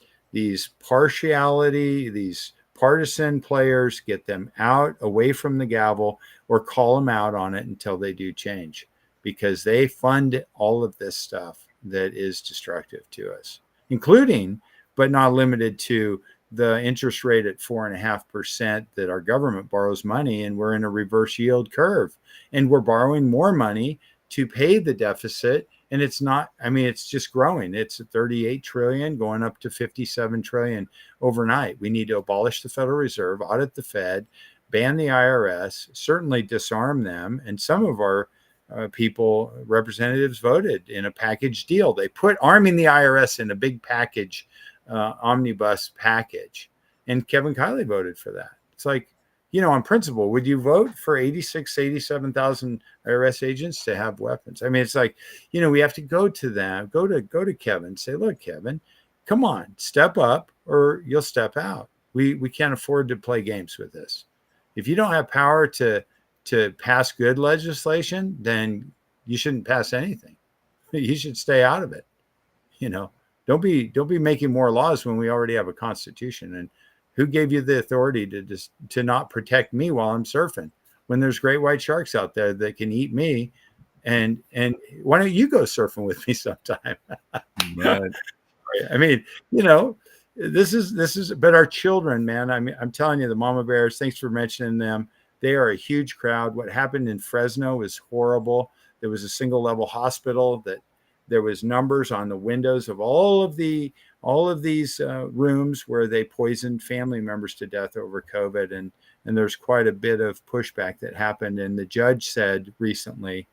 partiality, these partisan players, get them out away from the gavel, or call them out on it until they do change, because they fund all of this stuff that is destructive to us, including, but not limited to, the interest rate at 4.5% that our government borrows money, and we're in a reverse yield curve, and we're borrowing more money to pay the deficit. And it's not, I mean, it's just growing. It's at 38 trillion going up to 57 trillion overnight. We need to abolish the Federal Reserve, audit the Fed, ban the IRS, certainly disarm them. And some of our representatives voted in a package deal. They put arming the IRS in a big package, omnibus package. And Kevin Kiley voted for that. It's like, you know, on principle, would you vote for 87,000 IRS agents to have weapons? I mean, it's like, you know, we have to go to them, go to Kevin, say, look, Kevin, come on, step up or you'll step out. We can't afford to play games with this. If you don't have power to pass good legislation, then you shouldn't pass anything. You should stay out of it. You know, don't be making more laws when we already have a constitution. And who gave you the authority to not protect me while I'm surfing when there's great white sharks out there that can eat me? And why don't you go surfing with me sometime? Right. I mean, you know, this is, but our children, man, I mean, I'm telling you, the mama bears, thanks for mentioning them. They are a huge crowd. What happened in Fresno is horrible. There was a single level hospital that there was numbers on the windows of all of these rooms where they poisoned family members to death over COVID, and there's quite a bit of pushback that happened. And the judge said recently,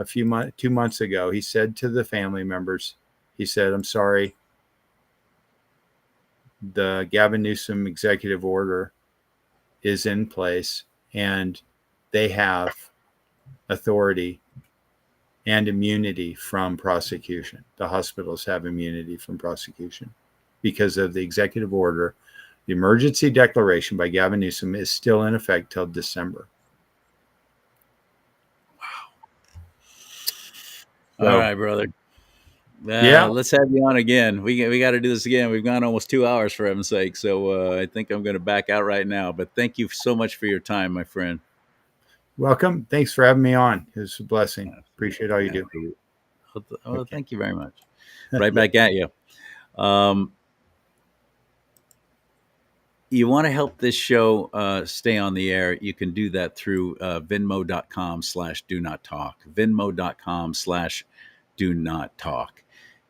2 months ago, he said to the family members, he said, "I'm sorry. The Gavin Newsom executive order is in place, and they have authority and immunity from prosecution. The hospitals have immunity from prosecution because of the executive order. The emergency declaration by Gavin Newsom is still in effect till December." Wow. All right, brother. Yeah. Let's have you on again. We got to do this again. We've gone almost 2 hours, for heaven's sake. So I think I'm going to back out right now. But thank you so much for your time, my friend. Welcome. Thanks for having me on. It was a blessing. Appreciate all you do. Well, thank you very much. Right back at you. You want to help this show stay on the air, you can do that through Venmo.com/do-not-talk. Venmo.com/do-not-talk.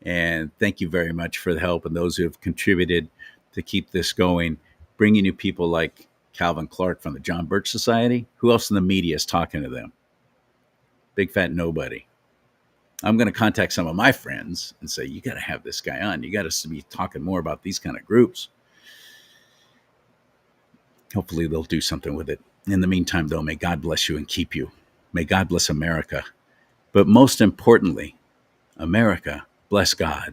And thank you very much for the help and those who have contributed to keep this going, bringing you people like Calvin Clark from the John Birch Society. Who else in the media is talking to them? Big fat nobody. I'm going to contact some of my friends and say, you got to have this guy on. You got to be talking more about these kind of groups. Hopefully they'll do something with it. In the meantime, though, may God bless you and keep you. May God bless America. But most importantly, America, bless God.